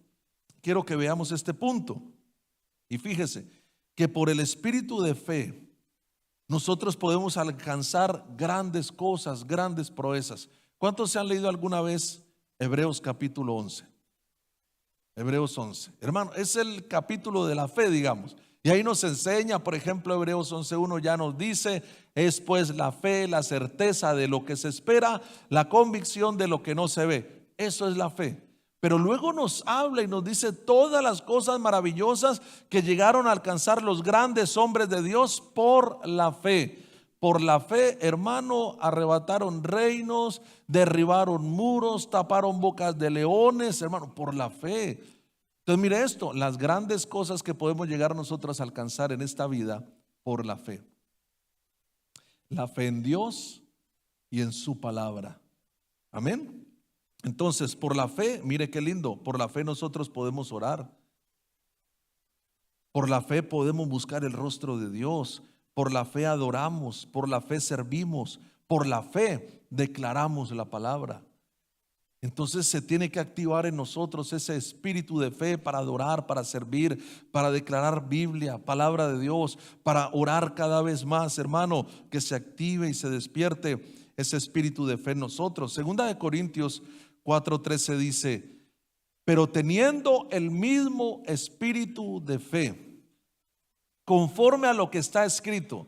quiero que veamos este punto. Y fíjese que por el espíritu de fe nosotros podemos alcanzar grandes cosas, grandes proezas. ¿Cuántos se han leído alguna vez Hebreos capítulo 11? Hebreos 11. Hermano, es el capítulo de la fe, digamos. Y ahí nos enseña, por ejemplo, Hebreos 11:1 ya nos dice: es pues la fe, la certeza de lo que se espera, la convicción de lo que no se ve. Eso es la fe. Pero luego nos habla y nos dice todas las cosas maravillosas que llegaron a alcanzar los grandes hombres de Dios por la fe. Por la fe, hermano, arrebataron reinos, derribaron muros, taparon bocas de leones, hermano, por la fe. Entonces mire esto, las grandes cosas que podemos llegar nosotros a alcanzar en esta vida por la fe. La fe en Dios y en su palabra. Amén. Entonces, por la fe, mire qué lindo, por la fe nosotros podemos orar. Por la fe podemos buscar el rostro de Dios. Por la fe adoramos, por la fe servimos, por la fe declaramos la palabra. Entonces se tiene que activar en nosotros ese espíritu de fe para adorar, para servir, para declarar Biblia, palabra de Dios, para orar cada vez más, hermano, que se active y se despierte ese espíritu de fe en nosotros. Segunda de Corintios 4:13 dice: pero teniendo el mismo espíritu de fe, conforme a lo que está escrito,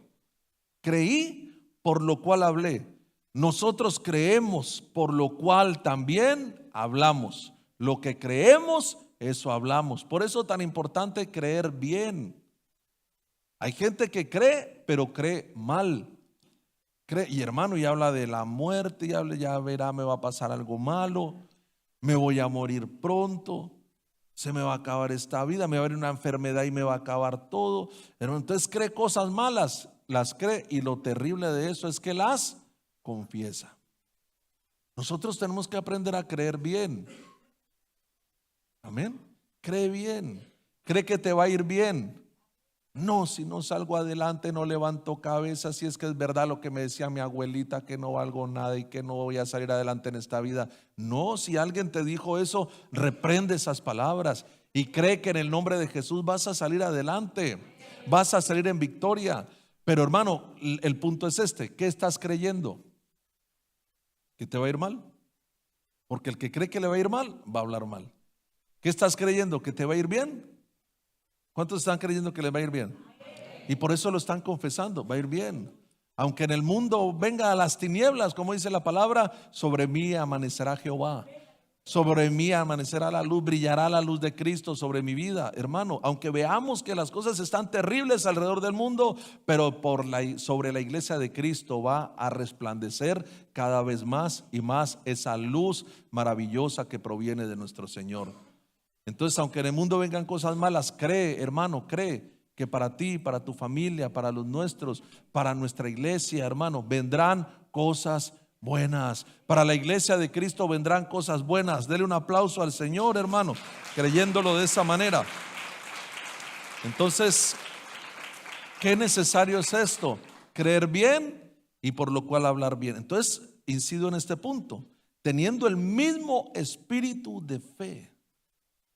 creí, por lo cual hablé. Nosotros creemos, por lo cual también hablamos. Lo que creemos, eso hablamos. Por eso es tan importante creer bien. Hay gente que cree, pero cree mal. Y hermano, y habla de la muerte, y habla, ya verá, me va a pasar algo malo, me voy a morir pronto, se me va a acabar esta vida, me va a venir una enfermedad y me va a acabar todo. Entonces cree cosas malas, las cree, y lo terrible de eso es que las confiesa. Nosotros tenemos que aprender a creer bien. Amén. Cree bien, cree que te va a ir bien. No, si no salgo adelante, no levanto cabeza, si es que es verdad lo que me decía mi abuelita, que no valgo nada y que no voy a salir adelante en esta vida. No, si alguien te dijo eso, reprende esas palabras y cree que en el nombre de Jesús vas a salir adelante, vas a salir en victoria. Pero hermano, el punto es este: ¿qué estás creyendo? ¿Que te va a ir mal? Porque el que cree que le va a ir mal, va a hablar mal. ¿Qué estás creyendo? ¿Que te va a ir bien? ¿Cuántos están creyendo que les va a ir bien? Y por eso lo están confesando, va a ir bien. Aunque en el mundo venga a las tinieblas, como dice la palabra, sobre mí amanecerá Jehová. Sobre mí amanecerá la luz, brillará la luz de Cristo sobre mi vida. Hermano, aunque veamos que las cosas están terribles alrededor del mundo, pero sobre la iglesia de Cristo va a resplandecer cada vez más y más esa luz maravillosa que proviene de nuestro Señor. Entonces, aunque en el mundo vengan cosas malas, cree, hermano, cree que para ti, para tu familia, para los nuestros, para nuestra iglesia, hermano, vendrán cosas buenas. Para la iglesia de Cristo vendrán cosas buenas. Dele un aplauso al Señor, hermano, creyéndolo de esa manera. Entonces, ¿qué necesario es esto? Creer bien y por lo cual hablar bien. Entonces, incido en este punto: teniendo el mismo espíritu de fe,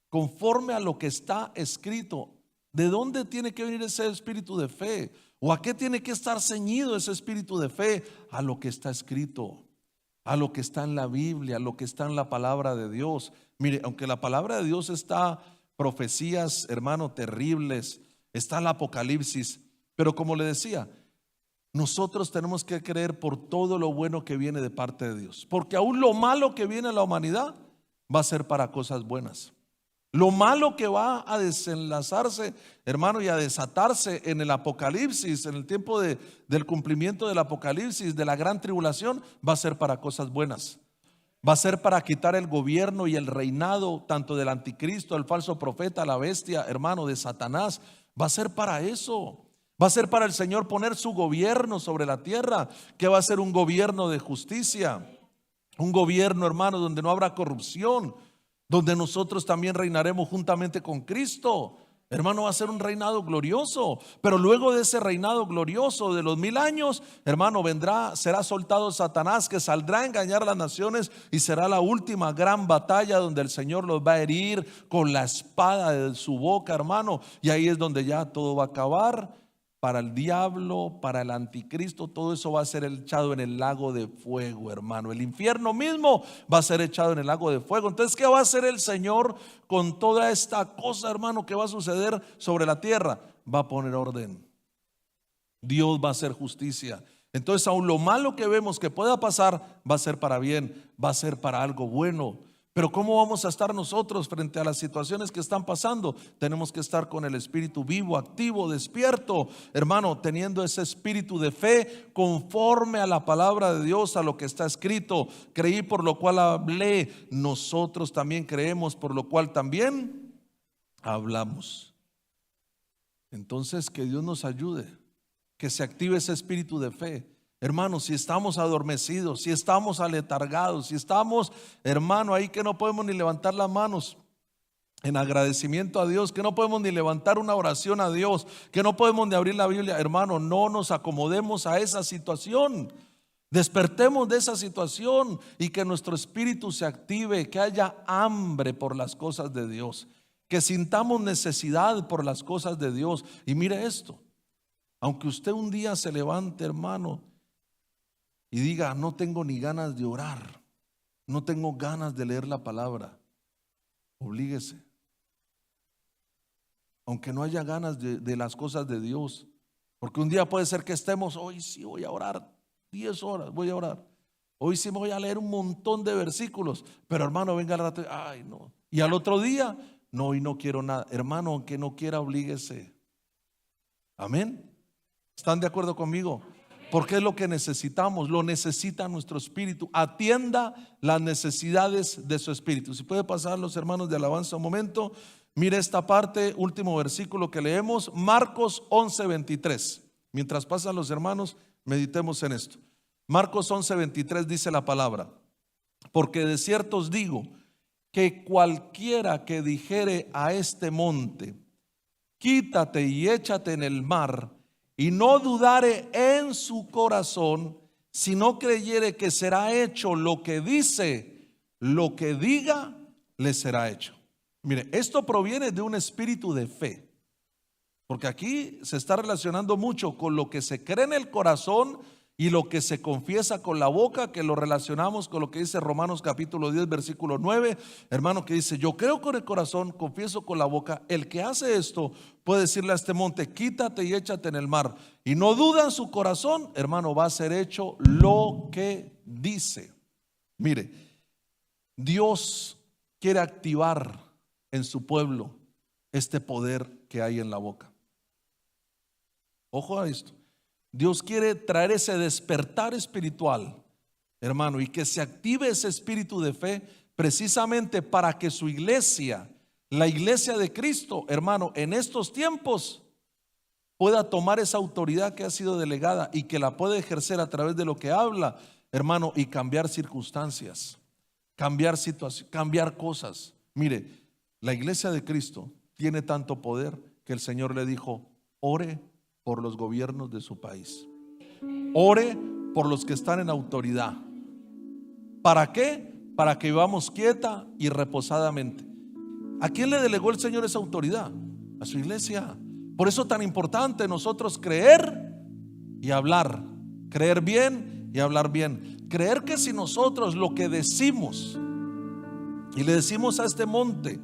conforme a lo que está escrito. ¿De dónde tiene que venir ese espíritu de fe? ¿O a qué tiene que estar ceñido ese espíritu de fe? A lo que está escrito, a lo que está en la Biblia, a lo que está en la palabra de Dios. Mire, aunque la palabra de Dios está profecías, hermano, terribles, está el Apocalipsis, pero como le decía, nosotros tenemos que creer por todo lo bueno que viene de parte de Dios, porque aún lo malo que viene a la humanidad va a ser para cosas buenas. Lo malo que va a desenlazarse, hermano, y a desatarse en el Apocalipsis, en el tiempo del cumplimiento del Apocalipsis, de la gran tribulación, va a ser para cosas buenas. Va a ser para quitar el gobierno y el reinado tanto del anticristo, el falso profeta, la bestia, hermano, de Satanás. Va a ser para eso. Va a ser para el Señor poner su gobierno sobre la tierra, que va a ser un gobierno de justicia. Un gobierno, hermano, donde no habrá corrupción, donde nosotros también reinaremos juntamente con Cristo. Hermano, va a ser un reinado glorioso. Pero luego de ese reinado glorioso de los 1000 años, hermano, será soltado Satanás, que saldrá a engañar a las naciones, y será la última gran batalla donde el Señor los va a herir con la espada de su boca, hermano. Y ahí es donde ya todo va a acabar. Para el diablo, para el anticristo, todo eso va a ser echado en el lago de fuego, hermano. El infierno mismo va a ser echado en el lago de fuego. Entonces, ¿qué va a hacer el Señor con toda esta cosa, hermano, que va a suceder sobre la tierra? Va a poner orden. Dios va a hacer justicia. Entonces, aun lo malo que vemos que pueda pasar, va a ser para bien, va a ser para algo bueno. Pero ¿cómo vamos a estar nosotros frente a las situaciones que están pasando? Tenemos que estar con el espíritu vivo, activo, despierto, hermano, teniendo ese espíritu de fe conforme a la palabra de Dios, a lo que está escrito. Creí, por lo cual hablé. Nosotros también creemos, por lo cual también hablamos. Entonces, que Dios nos ayude, que se active ese espíritu de fe. Hermanos, si estamos adormecidos, si estamos aletargados, si estamos, hermano, ahí que no podemos ni levantar las manos en agradecimiento a Dios, que no podemos ni levantar una oración a Dios, que no podemos ni abrir la Biblia, hermano, no nos acomodemos a esa situación. Despertemos de esa situación y que nuestro espíritu se active, que haya hambre por las cosas de Dios, que sintamos necesidad por las cosas de Dios. Y mire esto, aunque usted un día se levante, hermano, y diga: no tengo ni ganas de orar, no tengo ganas de leer la palabra, oblíguese. Aunque no haya ganas de las cosas de Dios, porque un día puede ser que estemos: hoy sí voy a orar 10 horas, voy a orar, hoy sí me voy a leer un montón de versículos, pero hermano, venga al rato, ay no, y al otro día, no, hoy no quiero nada. Hermano, aunque no quiera, oblíguese. Amén. ¿Están de acuerdo conmigo? Porque es lo que necesitamos, lo necesita nuestro espíritu. Atienda las necesidades de su espíritu. Si puede pasar los hermanos de alabanza un momento. Mire esta parte, último versículo que leemos, Marcos 11:23. Mientras pasan los hermanos, meditemos en esto. Marcos 11:23 dice la palabra: porque de cierto os digo que cualquiera que dijere a este monte: quítate y échate en el mar, y no dudare en su corazón, sino creyere que será hecho lo que dice, lo que diga, le será hecho. Mire, esto proviene de un espíritu de fe, porque aquí se está relacionando mucho con lo que se cree en el corazón y lo que se confiesa con la boca, que lo relacionamos con lo que dice Romanos capítulo 10 versículo 9, hermano, que dice: yo creo con el corazón, confieso con la boca. El que hace esto puede decirle a este monte: quítate y échate en el mar, y no duda en su corazón, hermano, va a ser hecho lo que dice. Mire, Dios quiere activar en su pueblo este poder que hay en la boca. Ojo a esto. Dios quiere traer ese despertar espiritual, hermano, y que se active ese espíritu de fe, precisamente para que su iglesia, la iglesia de Cristo, hermano, en estos tiempos pueda tomar esa autoridad que ha sido delegada y que la puede ejercer a través de lo que habla, hermano, y cambiar circunstancias, cambiar situaciones, cambiar cosas. Mire, la iglesia de Cristo tiene tanto poder que el Señor le dijo: ore por los gobiernos de su país, ore por los que están en autoridad. ¿Para qué? Para que vivamos quieta y reposadamente. ¿A quién le delegó el Señor esa autoridad? A su iglesia. Por eso es tan importante nosotros creer y hablar, creer bien y hablar bien. Creer que si nosotros lo que decimos y le decimos a este monte,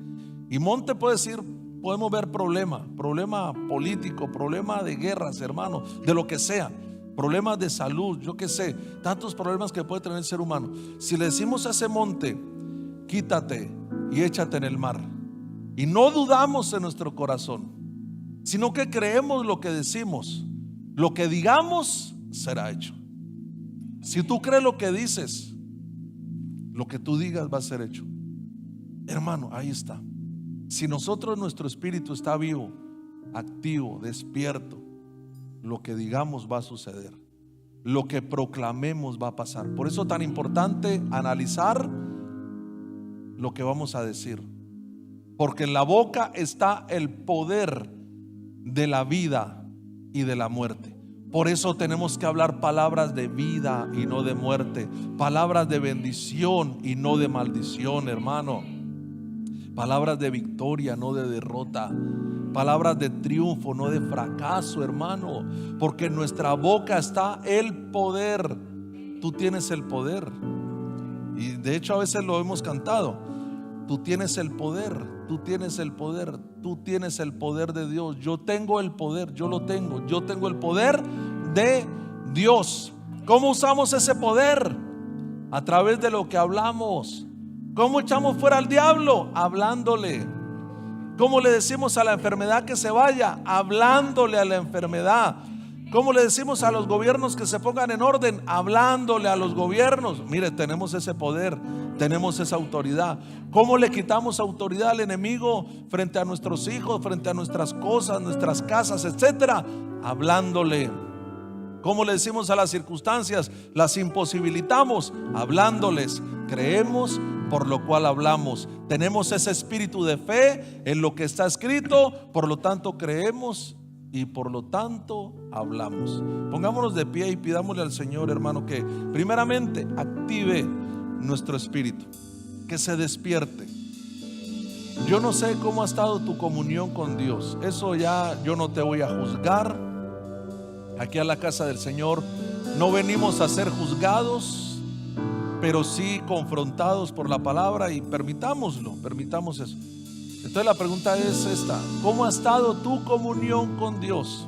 y monte puede decir, podemos ver problema político, problema de guerras, hermano, de lo que sea, problemas de salud, yo qué sé, tantos problemas que puede tener el ser humano. Si le decimos a ese monte: quítate y échate en el mar, y no dudamos en nuestro corazón, sino que creemos lo que decimos, lo que digamos será hecho. Si tú crees lo que dices, lo que tú digas va a ser hecho. Hermano, ahí está. Si nosotros, nuestro espíritu está vivo, activo, despierto, lo que digamos va a suceder. lo que proclamemos va a pasar. Por eso es tan importante analizar lo que vamos a decir, porque en la boca está el poder de la vida y de la muerte. Por eso tenemos que hablar palabras de vida y no de muerte, palabras de bendición y no de maldición, hermano, palabras de victoria, no de derrota, palabras de triunfo, no de fracaso, hermano, porque en nuestra boca está el poder. Tú tienes el poder, y de hecho a veces lo hemos cantado. Tú tienes el poder, tú tienes el poder, tú tienes el poder de Dios. Yo tengo el poder, yo lo tengo. Yo tengo el poder de Dios. ¿Cómo usamos ese poder? A través de lo que hablamos. ¿Cómo echamos fuera al diablo? Hablándole. ¿Cómo le decimos a la enfermedad que se vaya? Hablándole a la enfermedad. ¿Cómo le decimos a los gobiernos que se pongan en orden? Hablándole a los gobiernos. Mire, tenemos ese poder, tenemos esa autoridad. ¿Cómo le quitamos autoridad al enemigo frente a nuestros hijos, frente a nuestras cosas, nuestras casas, etcétera? Hablándole. ¿Cómo le decimos a las circunstancias? Las imposibilitamos hablándoles. Creemos, por lo cual hablamos. Tenemos ese espíritu de fe en lo que está escrito, por lo tanto creemos y por lo tanto hablamos. Pongámonos de pie y pidámosle al Señor, hermano, que primeramente active nuestro espíritu, que se despierte. Yo no sé cómo ha estado tu comunión con Dios. Eso ya yo no te voy a juzgar. Aquí a la casa del Señor no venimos a ser juzgados, pero sí confrontados por la palabra, y permitamos eso. Entonces la pregunta es esta: ¿cómo ha estado tu comunión con Dios?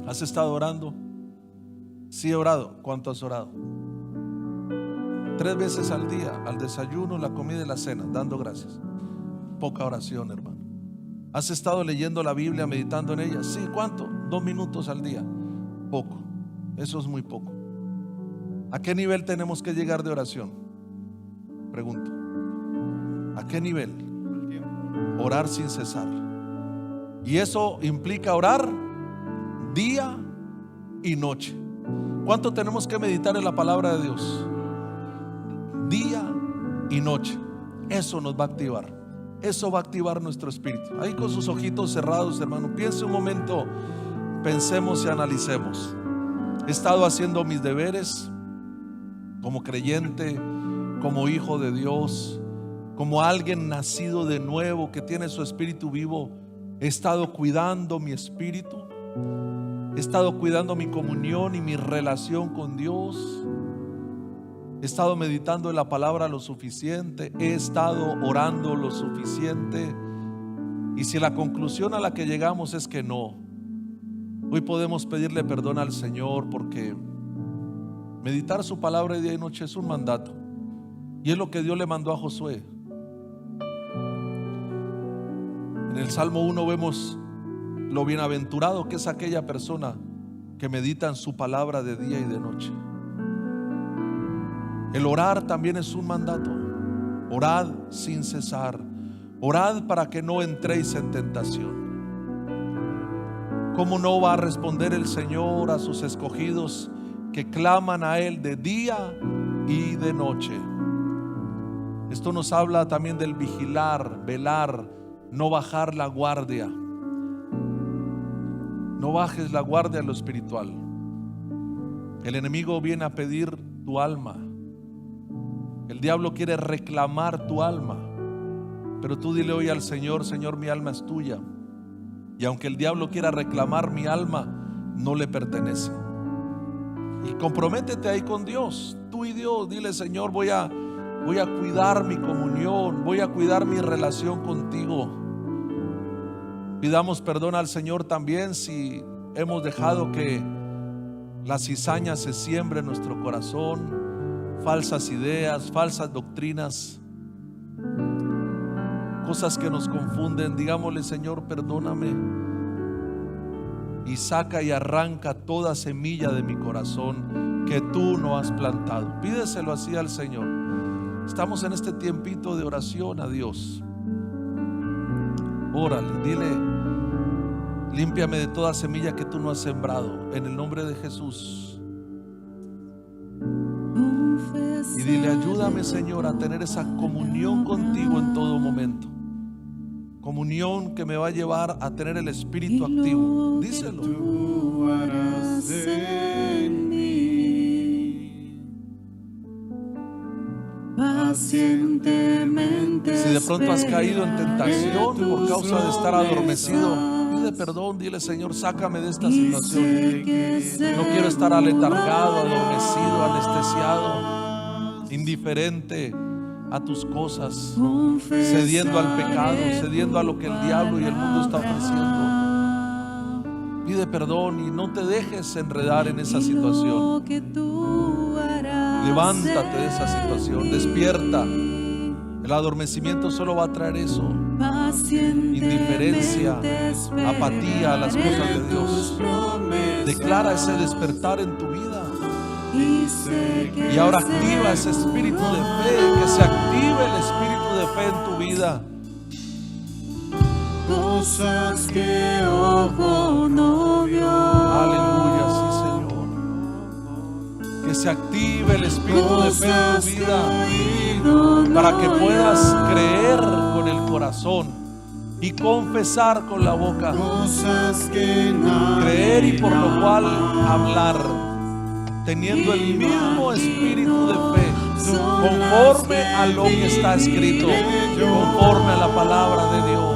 ¿Has estado orando? Sí, he orado. ¿Cuánto has orado? 3 veces al día, al desayuno, la comida y la cena, dando gracias. Poca oración, hermano. ¿Has estado leyendo la Biblia, meditando en ella? Sí, ¿cuánto? 2 minutos al día. Poco. Eso es muy poco. ¿A qué nivel tenemos que llegar de oración? Pregunto. ¿A qué nivel? Orar sin cesar. Y eso implica orar día y noche. ¿Cuánto tenemos que meditar en la palabra de Dios? Día y noche. Eso nos va a activar. Eso va a activar nuestro espíritu. Ahí con sus ojitos cerrados, hermano, piense un momento. Pensemos y analicemos. He estado haciendo mis deberes como creyente, como hijo de Dios, como alguien nacido de nuevo que tiene su espíritu vivo. He estado cuidando mi espíritu, he estado cuidando mi comunión y mi relación con Dios. He estado meditando en la palabra lo suficiente, he estado orando lo suficiente. Y si la conclusión a la que llegamos es que no, hoy podemos pedirle perdón al Señor, porque meditar su palabra día y noche es un mandato, y es lo que Dios le mandó a Josué. En el Salmo 1 vemos lo bienaventurado que es aquella persona que medita en su palabra de día y de noche. El orar también es un mandato. Orad sin cesar. Orad para que no entréis en tentación. ¿Cómo no va a responder el Señor a sus escogidos que claman a Él de día y de noche? Esto nos habla también del vigilar, velar, no bajar la guardia. No bajes la guardia en lo espiritual. El enemigo viene a pedir tu alma. El diablo quiere reclamar tu alma. Pero tú dile hoy al Señor: Señor, mi alma es tuya. Y aunque el diablo quiera reclamar mi alma, no le pertenece. Y comprométete ahí con Dios, tú y Dios. Dile: Señor, voy a cuidar mi comunión, voy a cuidar mi relación contigo. Pidamos perdón al Señor también si hemos dejado que la cizaña se siembre en nuestro corazón, falsas ideas, falsas doctrinas, cosas que nos confunden. Digámosle: Señor, perdóname, y saca y arranca toda semilla de mi corazón que tú no has plantado. Pídeselo así al Señor. Estamos en este tiempito de oración a Dios. Órale, dile: límpiame de toda semilla que tú no has sembrado, en el nombre de Jesús. dile: ayúdame, Señor, a tener esa comunión contigo en todo momento. Comunión que me va a llevar a tener el espíritu activo. Díselo. Tú harás en mí, pacientemente. Si de pronto has caído en tentación por causa de estar adormecido, pide perdón, dile: Señor, sácame de esta situación. No quiero estar aletargado, adormecido, anestesiado, indiferente a tus cosas, cediendo al pecado, cediendo a lo que el diablo y el mundo está ofreciendo. Pide perdón y no te dejes enredar en esa situación. Levántate de esa situación, despierta. El adormecimiento solo va a traer eso: indiferencia, apatía a las cosas de Dios. Declara ese despertar en tu vida. Y ahora activa ese espíritu de fe, que se active el espíritu de fe en tu vida. Cosas que ojo no vio. Aleluya, sí, Señor. Que se active el espíritu de fe en tu vida, para que puedas creer con el corazón y confesar con la boca. Creer y por lo cual hablar, teniendo el mismo espíritu de fe, conforme a lo que está escrito, conforme a la palabra de Dios.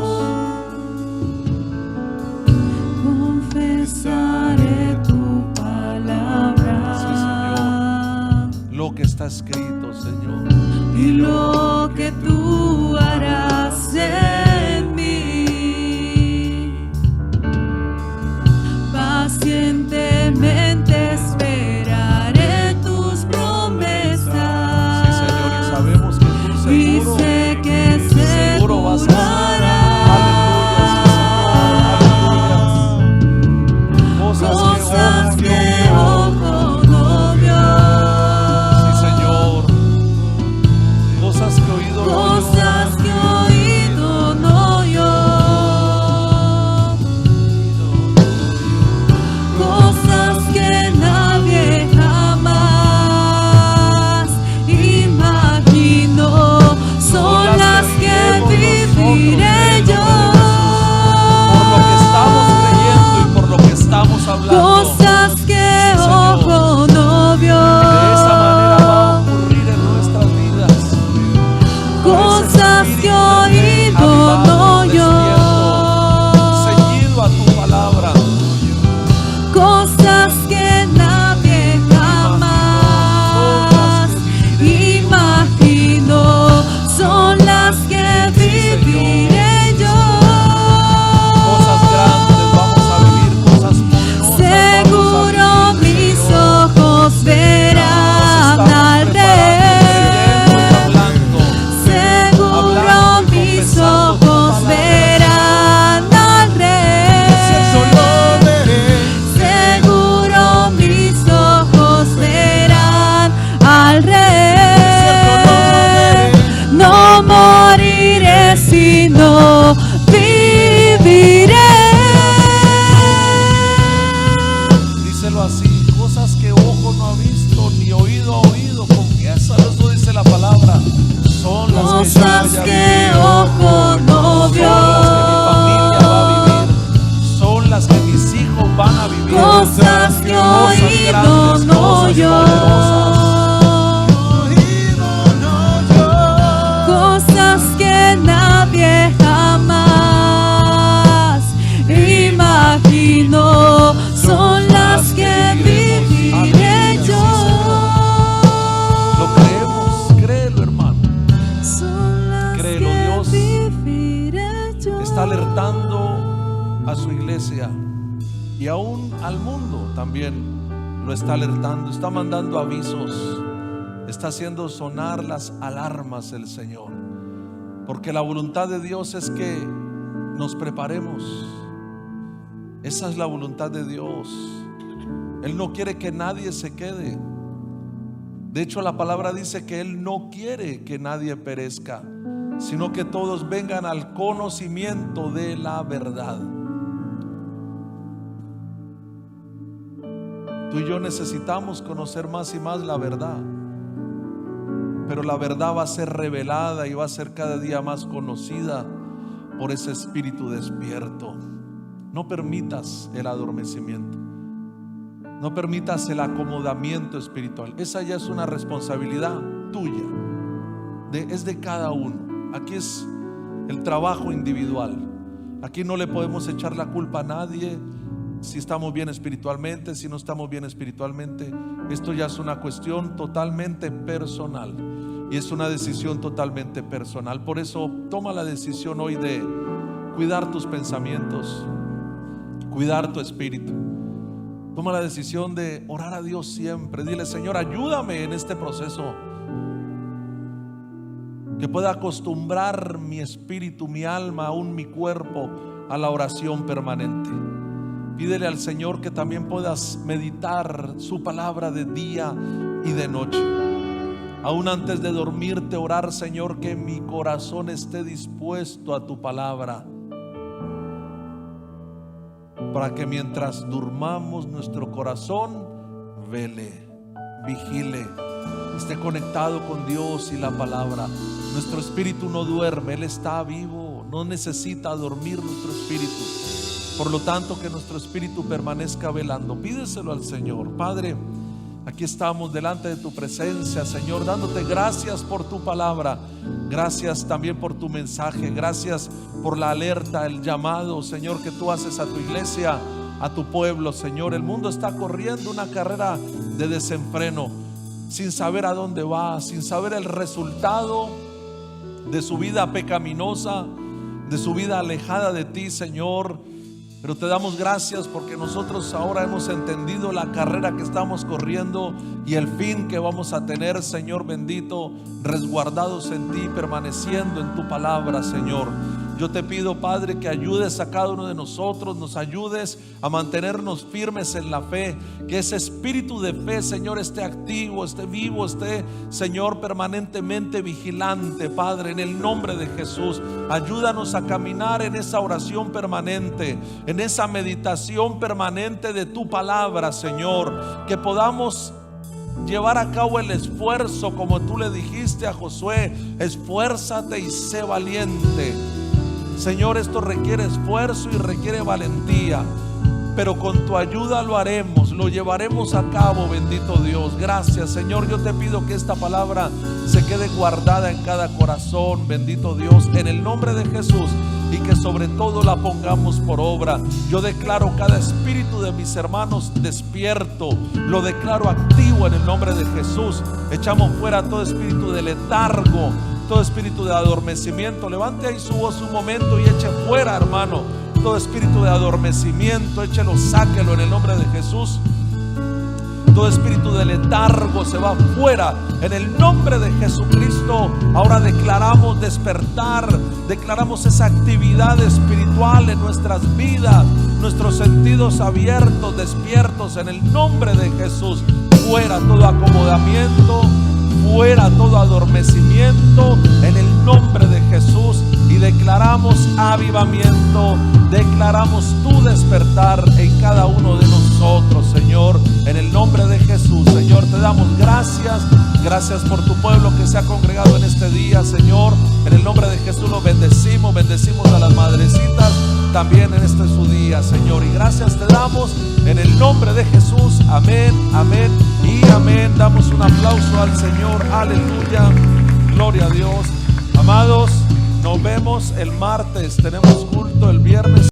Confesaré tu palabra. Sí, Señor. Lo que está escrito, Señor. Y lo que tú harás en mí, pacientemente esperaré tus promesas. Sí, Señor, y sabemos que tú seguro, y sé que seguro vas a hacer. Cosas que ojo no vio. Sí, Señor. Cosas que oído no oyó. Cosas que oído no oyó. Cosas que nadie jamás imaginó son las que viviré yo. Por lo que estamos creyendo y por lo que estamos hablando. Cosas que ojo no vio. De esa manera va a ocurrir en nuestras vidas. Cosas que oído no oyó. Ceñido a tu palabra. Cosas que nadie jamás imaginó son las que viviré yo. Cosas grandes vamos a vivir, cosas poderosas. Seguro mis ojos verán al Rey. Seguro mis ojos verán al Rey. Seguro mis ojos verán al Rey. No moriré sino viviré. Díselo así: cosas que ojo no ha visto ni oído ha oído. Confiésalo, eso dice la palabra. Son las Cosas que que yo ojo no vio. son las que mi familia va a vivir, son las que mis hijos van a vivir. Cosas que oído grandes, no cosas oyó. poderosas. Cosas que nadie jamás imaginó son las que viviré yo. Lo creemos, créelo, hermano. Son las Créelo, que Dios viviré yo. está alertando a su iglesia y aún al mundo también lo está alertando, está mandando avisos, está haciendo sonar las alarmas el Señor, porque la voluntad de Dios es que nos preparemos. Esa es la voluntad de Dios. Él no quiere que nadie se quede. De hecho, la palabra dice que Él no quiere que nadie perezca, sino que todos vengan al conocimiento de la verdad. Tú y yo necesitamos conocer más y más la verdad. pero la verdad va a ser revelada y va a ser cada día más conocida por ese espíritu despierto. No permitas el adormecimiento, no permitas el acomodamiento espiritual. Esa ya es una responsabilidad tuya, es de cada uno. Aquí es el trabajo individual. Aquí no le podemos echar la culpa a nadie si estamos bien espiritualmente, si no estamos bien espiritualmente. Esto ya es una cuestión totalmente personal y es una decisión totalmente personal. Por eso toma la decisión hoy de cuidar tus pensamientos, cuidar tu espíritu. Toma la decisión de orar a Dios siempre. Dile: Señor, ayúdame en este proceso, que pueda acostumbrar mi espíritu, mi alma, aún mi cuerpo a la oración permanente. Pídele al Señor que también puedas meditar su palabra de día y de noche. Aún antes de dormirte, orar: Señor, que mi corazón esté dispuesto a tu palabra, para que mientras durmamos nuestro corazón vele, vigile, esté conectado con Dios y la palabra. Nuestro espíritu no duerme, Él está vivo, no necesita dormir nuestro espíritu. Por lo tanto, que nuestro espíritu permanezca velando. Pídeselo al Señor. Padre, aquí estamos delante de tu presencia, Señor, dándote gracias por tu palabra. Gracias también por tu mensaje. Gracias por la alerta, el llamado, Señor, que tú haces a tu iglesia, a tu pueblo, Señor. El mundo está corriendo una carrera de desenfreno, sin saber a dónde va, sin saber el resultado de su vida pecaminosa, de su vida alejada de ti, Señor. Pero te damos gracias porque nosotros ahora hemos entendido la carrera que estamos corriendo y el fin que vamos a tener, Señor bendito, resguardados en ti, permaneciendo en tu palabra, Señor. Yo te pido, Padre, que ayudes a cada uno de nosotros, nos ayudes a mantenernos firmes en la fe, que ese espíritu de fe, Señor, esté activo, esté vivo, esté, Señor, permanentemente vigilante, Padre, en el nombre de Jesús. Ayúdanos a caminar en esa oración permanente, en esa meditación permanente de tu palabra, Señor, que podamos llevar a cabo el esfuerzo, como tú le dijiste a Josué: esfuérzate y sé valiente. Señor, esto requiere esfuerzo y requiere valentía, pero con tu ayuda lo haremos, lo llevaremos a cabo, bendito Dios. Gracias, Señor. Yo te pido que esta palabra se quede guardada en cada corazón, bendito Dios, en el nombre de Jesús, y que sobre todo la pongamos por obra. Yo declaro cada espíritu de mis hermanos despierto, lo declaro activo en el nombre de Jesús. Echamos fuera todo espíritu de letargo, todo espíritu de adormecimiento. Levante ahí su voz un momento y eche fuera, hermano, todo espíritu de adormecimiento. Échelo, sáquelo en el nombre de Jesús. Todo espíritu de letargo se va fuera en el nombre de Jesucristo. Ahora declaramos despertar, declaramos esa actividad espiritual en nuestras vidas, nuestros sentidos abiertos, despiertos en el nombre de Jesús. Fuera todo acomodamiento, fuera todo adormecimiento en el nombre de Jesús, y declaramos avivamiento, declaramos tu despertar en cada uno de nosotros, Señor, en el nombre de Jesús. Señor, te damos gracias, gracias por tu pueblo que se ha congregado en este día, Señor. En el nombre de Jesús lo bendecimos, bendecimos a las madrecitas también en este su día, Señor, y gracias te damos en el nombre de Jesús. Amén, amén y amén. Damos un aplauso al Señor, aleluya, gloria a Dios. Amados, nos vemos el martes, tenemos culto el viernes.